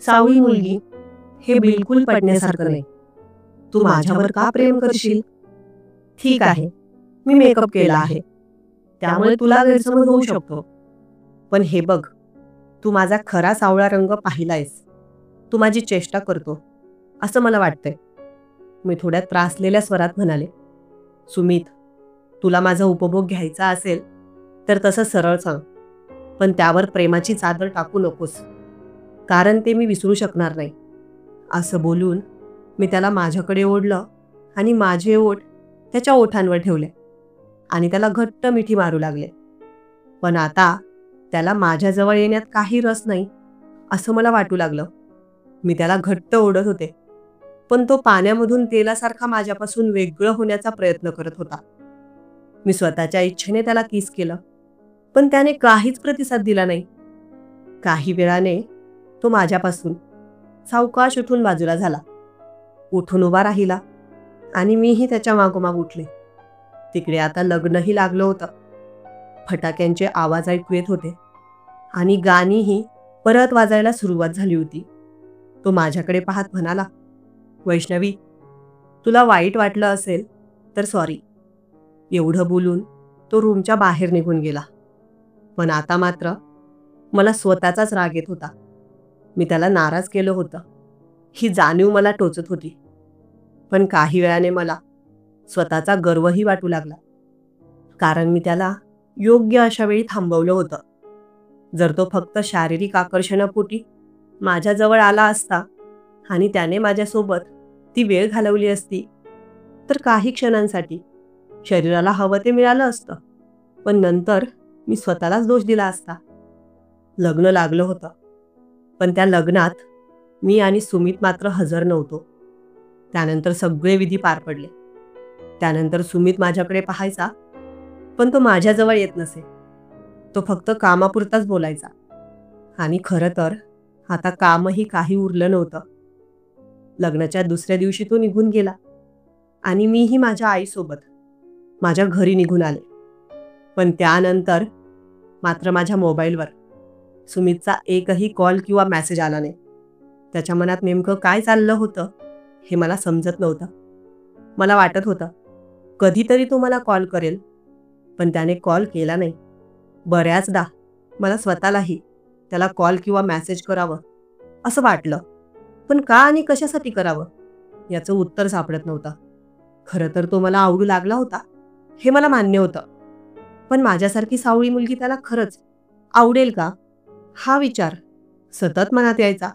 सावळी मुलगी, हे बिलकुल पटण्यासारखं नाही. तू माझ्यावर का प्रेम करशील? ठीक आहे, मी मेकअप केला आहे, त्यामुळे तुला गैरसमज होऊ शकतो. पण हे बघ, तू माझा खरा सावळा रंग पाहिलायस. तू माझी चेष्टा करतो असं मला वाटतंय. मी थोड्या त्रासलेल्या स्वरात म्हणाले. सुमित, तुला माझा उपभोग घ्यायचा असेल तर तसं सरळ सांग, पण त्यावर प्रेमाची चादर टाकू नकोस, कारण ते मी विसरू शकणार नाही. असं बोलून मी त्याला माझ्याकडे ओढलं आणि माझे ओठ त्याच्या ओठांवर ठेवले आणि त्याला घट्ट मिठी मारू लागले. पण आता त्याला माझ्याजवळ येण्यात काही रस नाही असं मला वाटू लागलं. मी त्याला घट्ट ओढत होते, पण तो पाण्यामधून तेलासारखा माझ्यापासून वेगळं होण्याचा प्रयत्न करत होता. मी स्वतःच्या इच्छेने त्याला किस केलं, पण त्याने काहीच प्रतिसाद दिला नाही. काही वेळाने तो माझ्यापासून सावकाश उठून बाजूला झाला, उठून उभा राहिला आणि मीही त्याच्या मागोमाग उठले. तिकडे आता लग्नही लागलं होतं. फटाक्यांचे आवाज ऐकू येत होते आणि गाणीही परत वाजायला सुरुवात झाली होती. तो माझ्याकडे पाहत म्हणाला, वैष्णवी, तुला वाईट वाटलं असेल तर सॉरी. एवढं बोलून तो रूमच्या बाहेर निघून गेला. पण आता मात्र मला स्वतःचाच राग येत होता. मी त्याला नाराज केलं होतं ही जाणीव मला टोचत होती. पण काही वेळाने मला स्वतःचा गर्वही वाटू लागला, कारण मी त्याला योग्य अशा वेळी थांबवलं होतं. जर तो फक्त शारीरिक आकर्षणापोटी माझ्याजवळ आला असता आणि त्याने माझ्यासोबत ती वेळ घालवली असती तर काही क्षणांसाठी शरीराला हवं ते मिळालं असतं, पण नंतर मी स्वतःलाच दोष दिला असता. लग्न लागलं होतं, पण त्या लग्नात मी आणि सुमित मात्र हजर नव्हतो. त्यानंतर सगळे विधी पार पडले. त्यानंतर सुमित माझ्याकडे पाहायचा, पण तो माझ्याजवळ येत नसे. तो फक्त कामापुरताच बोलायचा आणि खरं तर आता कामही काही उरलं नव्हतं. लग्नाच्या दुसऱ्या दिवशी तो निघून गेला आणि मीही माझ्या आईसोबत माझ्या घरी निघून आले. पण त्यानंतर मात्र माझ्या मोबाईलवर सुमितचा एकही कॉल किंवा मेसेज आला नाही. त्याच्या मनात नेमकं काय चाललं होतं हे मला समजत नव्हतं. मला वाटत होतं कधीतरी तो मला कॉल करेल, पण त्याने कॉल केला नाही. बऱ्याचदा मला स्वतःलाही त्याला कॉल किंवा मेसेज करावं असं वाटलं, पण का आणि कशासाठी करावं याचं उत्तर सापडत नव्हतं. खरं तर तो मला आवडू लागला होता हे मला मान्य होतं, पण माझ्यासारखी सावळी मुलगी त्याला खरंच आवडेल का हा विचार सतत मनात यायचा.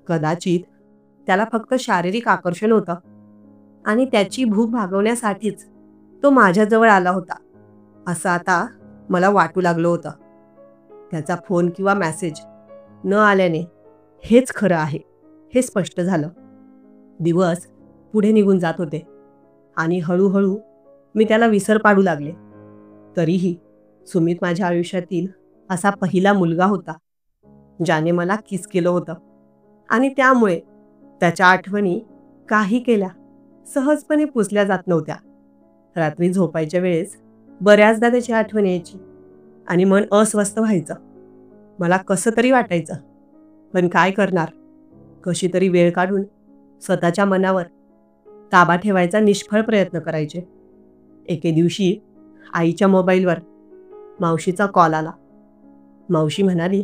कदाचित त्याला फक्त शारीरिक आकर्षण होतं आणि त्याची भूक भागवण्यासाठीच तो माझ्याजवळ आला होता असं आता मला वाटू लागलं होतं. त्याचा फोन किंवा मेसेज न आल्याने हेच खरं आहे हे स्पष्ट झालं. दिवस पुढे निघून जात होते आणि हळूहळू मी त्याला विसर पाडू लागले. तरीही सुमित माझ्या आयुष्यातील असा पहिला मुलगा होता ज्याने मला किस केलं होतं आणि त्यामुळे त्याच्या आठवणी काही केल्या सहजपणे पुसल्या जात नव्हत्या. रात्री झोपायच्या वेळेस बऱ्याचदा त्याची आठवण यायची आणि मन अस्वस्थ व्हायचं. मला कसं तरी वाटायचं, पण काय करणार. कशी तरी वेळ काढून स्वतःच्या मनावर ताबा ठेवायचा निष्फळ प्रयत्न करायचे. एके दिवशी आईच्या मोबाईलवर मावशीचा कॉल आला. मावशी म्हणाली,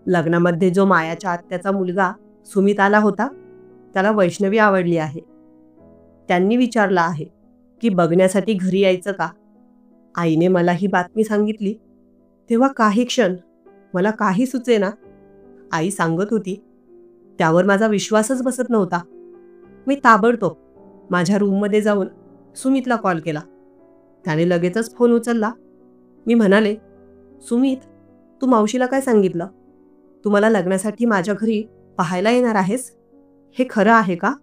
लग्नामध्ये जो मायाच्या आत्याचा मुलगा सुमित आला होता त्याला वैष्णवी आवडली आहे. त्यांनी विचारलं आहे की बघण्यासाठी घरी यायचं का. आईने मला ही बातमी सांगितली तेव्हा काही क्षण मला काही सुचेना. आई सांगत होती त्यावर माझा विश्वासच बसत नव्हता. मी ताबडतोब माझ्या रूममध्ये जाऊन सुमितला कॉल केला. त्याने लगेचच फोन उचलला. मी म्हणाले, सुमित, तू मावशीला काय सांगितलं? तू मला लग्नासाठी माझ्या घरी पाहायला येणार आहेस, हे खरं आहे का?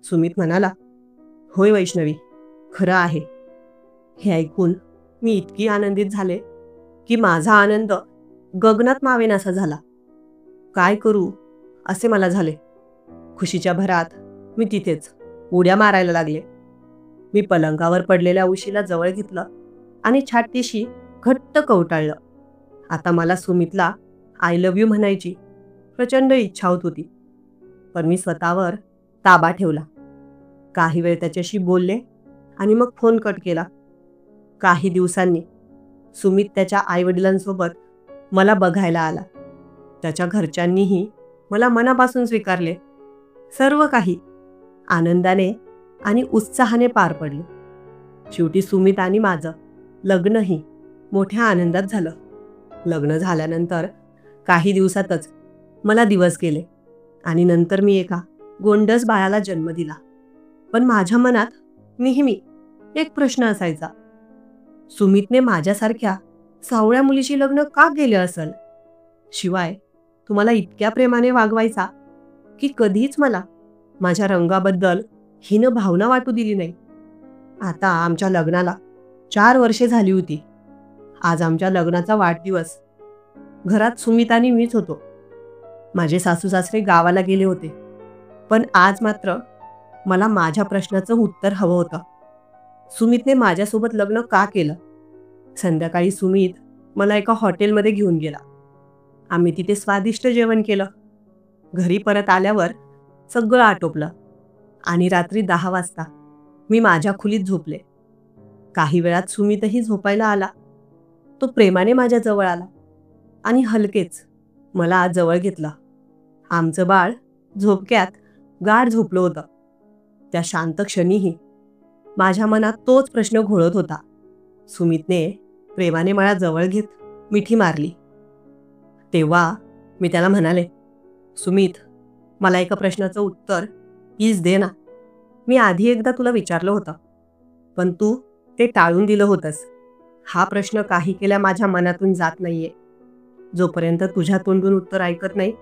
सुमित म्हणाला, होय वैष्णवी, खरं आहे. हे ऐकून मी इतकी आनंदित झाले की माझा आनंद गगनात मावेनासा झाला. काय करू असे मला झाले. खुशीच्या भरात मी तिथेच उड्या मारायला लागले. मी पलंगावर पडलेल्या उशीला जवळ घेतलं आणि छातीशी घट्ट कवटाळलं. आता मला सुमितला आय लव्ह यू म्हणायची प्रचंड इच्छा होत होती, पण मी स्वतःवर ताबा ठेवला. काही वेळ त्याच्याशी बोलले आणि मग फोन कट केला. काही दिवसांनी सुमित त्याच्या आईवडिलांसोबत मला बघायला आला. त्याच्या घरच्यांनीही मला मनापासून स्वीकारले. सर्व काही आनंदाने आणि उत्साहाने पार पडले. शेवटी सुमित आणि माझं लग्नही मोठ्या आनंदात झालं. लग्न झाल्यानंतर काही दिवसातच मला दिवस गेले आणि नंतर मी एका गोंडस बाळाला जन्म दिला. पण माझ्या मनात नेहमी एक प्रश्न असायचा, सुमितने माझ्यासारख्या सावळ्या मुलीशी लग्न का केले असेल? शिवाय तुम्हाला इतक्या प्रेमाने वागवायचा की कधीच मला माझ्या रंगाबद्दल हीन भावना वाटू दिली नाही. आता आमच्या लग्नाला 4 वर्षे झाली होती. आज आमच्या लग्नाचा वाढदिवस. घरात सुमित आणि मीच होतो. माझे सासू सासरे गावाला गेले होते, पण आज मात्र मला माझ्या प्रश्नाचं उत्तर हवं होतं. सुमितने माझ्यासोबत लग्न का केलं? संध्याकाळी सुमित मला एका हॉटेलमध्ये घेऊन गेला. आम्ही तिथे स्वादिष्ट जेवण केलं. घरी परत आल्यावर सगळं आटोपलं आणि रात्री 10 वाजता मी माझ्या खोलीत झोपले. काही वेळात सुमितही झोपायला आला. तो प्रेमाने माझ्या जवळ आला आणि हलकेच मला आज जवळ घेतलं. आमचं बाळ झोपक्यात गाढ झोपलं होतं. त्या शांत क्षणीही माझ्या मनात तोच प्रश्न घोळत होता. सुमितने प्रेमाने मला जवळ घेत मिठी मारली. तेव्हा मी त्याला म्हणाले, सुमित, मला एका प्रश्नाचं उत्तर प्लीज दे ना. मी आधी एकदा तुला विचारलं होतं, पण तू ते टाळून दिलं होतंस. हा प्रश्न काही केल्या माझ्या मनातून जात नाहीये. जोपर्यंत तुझ्या तोंडून उत्तर ऐकत नाही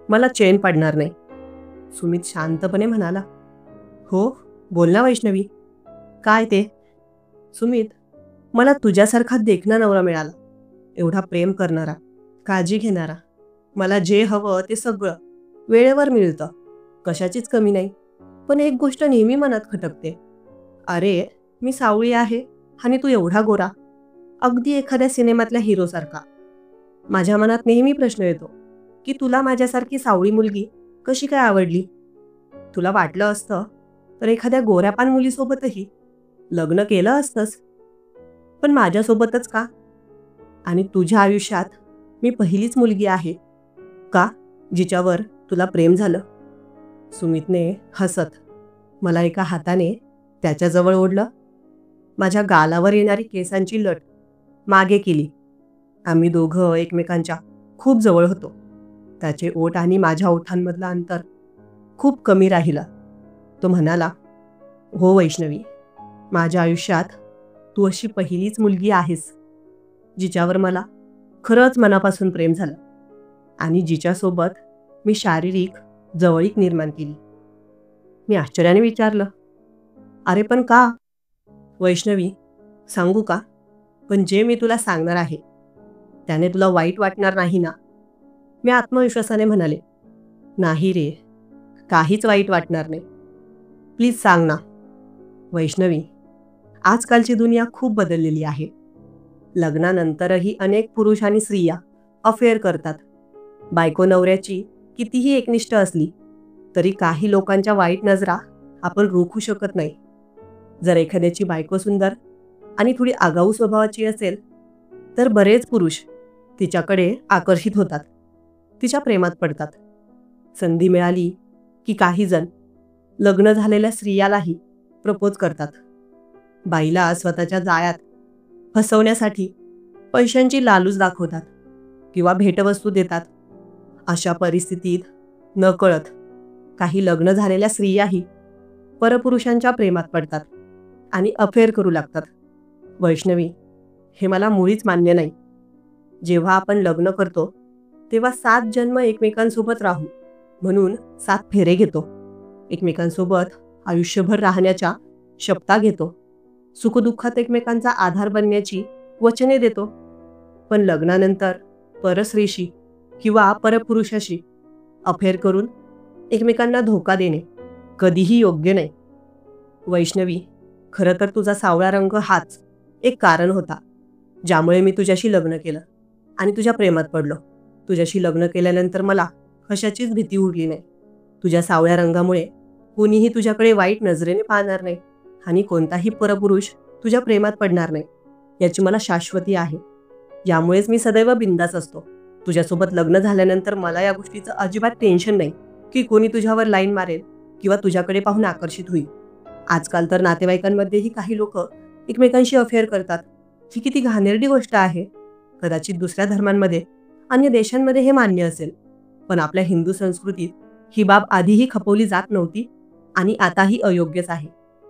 मला चैन पडणार नाही. सुमित शांतपणे म्हणाला, हो बोल ना वैष्णवी, काय ते? सुमित, मला तुझ्यासारखा देखणा नवरा मिळाला. एवढा प्रेम करणारा, काळजी घेणारा. मला जे हवं ते सगळं वेळेवर मिळतं, कशाचीच कमी नाही. पण एक गोष्ट नेहमी मनात खटकते, अरे मी सावळी आहे आणि तू एवढा गोरा, अगदी एखाद्या सिनेमातल्या हिरोसारखा. माझ्या मनात नेहमी प्रश्न येतो की तुला माझ्यासारखी सावळी मुलगी कशी काय आवडली? तुला वाटलं असतं तर एखाद्या गोऱ्यापान मुलीसोबतही लग्न केलं असतंस, पण माझ्यासोबतच का? आणि तुझ्या आयुष्यात मी पहिलीच मुलगी आहे का जिच्यावर तुला प्रेम झालं? सुमितने हसत मला एका हाताने त्याच्याजवळ ओढलं. माझ्या गालावर येणारी केसांची लट मागे केली. आम्ही दोघं एकमेकांच्या खूप जवळ होतो. त्याचे ओठ आणि माझ्या ओठांमधलं अंतर खूप कमी राहिलं. तो म्हणाला, हो वैष्णवी, माझ्या आयुष्यात तू अशी पहिलीच मुलगी आहेस जिच्यावर मला खरंच मनापासून प्रेम झालं आणि जिच्यासोबत मी शारीरिक जवळीक निर्माण केली. मी आश्चर्याने विचारलं, अरे पण का? वैष्णवी, सांगू का? पण जे मी तुला सांगणार आहे त्याने तुला वाईट वाटणार नाही ना? मी आत्मविश्वासाने म्हणाले, नाही रे, काहीच वाईट वाटणार नाही. प्लीज सांग ना. वैष्णवी, आजकालची दुनिया खूप बदललेली आहे. लग्नानंतरही अनेक पुरुष आणि स्त्रिया अफेअर करतात. बायको नवऱ्याची कितीही एकनिष्ठ असली तरी काही लोकांच्या वाईट नजरा आपण रोखू शकत नाही. जर एखाद्याची बायको सुंदर आणि थोडी आगाऊ स्वभावाची असेल तर बरेच पुरुष तिच्याकडे आकर्षित होतात, तिच्या प्रेमात पडतात. संधी मिळाली की काही जण लग्न झालेल्या स्त्रियालाही प्रपोज करतात. बाईला स्वतःच्या जाळ्यात फसवण्यासाठी पैशांची लालूच दाखवतात किंवा भेटवस्तू देतात. अशा परिस्थितीत नकळत काही लग्न झालेल्या स्त्रियाही परपुरुषांच्या प्रेमात पडतात आणि अफेअर करू लागतात. वैष्णवी, हे मला मुळीच मान्य नाही. जेव्हा आपण लग्न करतो तेव्हा 7 जन्म एकमेकांसोबत राहू म्हणून 7 फेरे घेतो. एकमेकांसोबत आयुष्यभर राहण्याच्या शपथा घेतो. सुखदुःखात एकमेकांचा आधार बनण्याची वचने देतो. पण लग्नानंतर परस्त्रीशी किंवा परपुरुषाशी अफेअर करून एकमेकांना धोका देणे कधीही योग्य नाही. वैष्णवी, खरं तर तुझा सावळा रंग हाच एक कारण होता ज्यामुळे मी तुझ्याशी लग्न केलं आणि तुझ्या प्रेमात पडलो. तुझ्याशी लग्न केल्यानंतर मला कशाचीच भीती उरली नाही. तुझ्या सावळ्या रंगामुळे कोणीही तुझ्याकडे वाईट नजरेने पाहणार नाही आणि कोणताही परपुरुष तुझ्या प्रेमात पडणार नाही याची मला शाश्वती आहे. यामुळेच मी सदैव बिंदास असतो. तुझ्यासोबत लग्न झाल्यानंतर मला या गोष्टीचं अजिबात टेन्शन नाही की कोणी तुझ्यावर लाईन मारेल किंवा तुझ्याकडे पाहून आकर्षित होईल. आजकाल तर नातेवाईकांमध्येही काही लोक एकमेकांशी अफेअर करतात. ही किती घाणेरडी गोष्ट आहे. कदाचित दुसऱ्या धर्मांमध्ये, अन्य देशांमध्ये हे मान्य असेल, पण आपल्या हिंदू संस्कृतीत ही बाब आधीही खपवली जात नव्हती आणि आताही अयोग्यच आहे.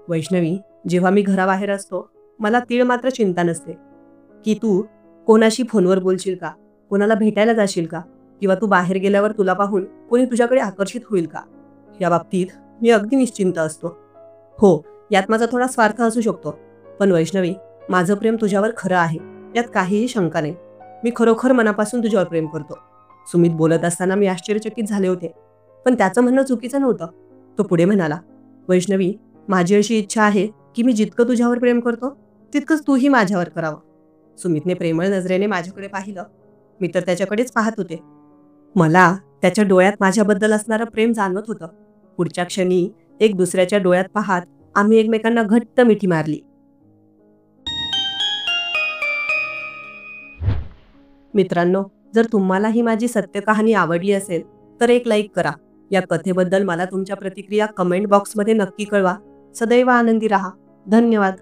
वैष्णवी, जेव्हा मी घराबाहेर असतो मला तीळ मात्र चिंता नसते की तू कोणाशी फोनवर बोलशील का, कोणाला भेटायला जाशील का, किंवा तू बाहेर गेल्यावर तुला पाहून कोणी तुझ्याकडे आकर्षित होईल का. या बाबतीत मी अगदी निश्चिंत असतो. हो, यात माझा थोडा स्वार्थ असू शकतो, पण वैष्णवी, माझं प्रेम तुझ्यावर खरं आहे, यात काहीही शंका नाही. मी खरोखर मनापासून तुझ्यावर प्रेम करतो. सुमित बोलत असताना मी आश्चर्यचकित झाले होते, पण त्याचं म्हणणं चुकीचं नव्हतं. तो पुढे म्हणाला, वैष्णवी, माझी अशी इच्छा आहे की मी जितकं तुझ्यावर प्रेम करतो तितकंच तूही माझ्यावर करावं. सुमितने प्रेमळ नजरेने माझ्याकडे पाहिलं. मी तर त्याच्याकडेच पाहत होते. मला त्याच्या डोळ्यात माझ्याबद्दल असणारं प्रेम जाणवत होतं. पुढच्या क्षणी एक दुसऱ्याच्या डोळ्यात पाहत आम्ही एकमेकांना घट्ट मिठी मारली. मित्रांनो, जर तुम्हाला ही माझी सत्य कहाणी आवडली असेल तर एक लाईक करा. या कथेबद्दल मला तुमच्या प्रतिक्रिया कमेंट बॉक्समध्ये नक्की कळवा. सदैव आनंदी राहा. धन्यवाद.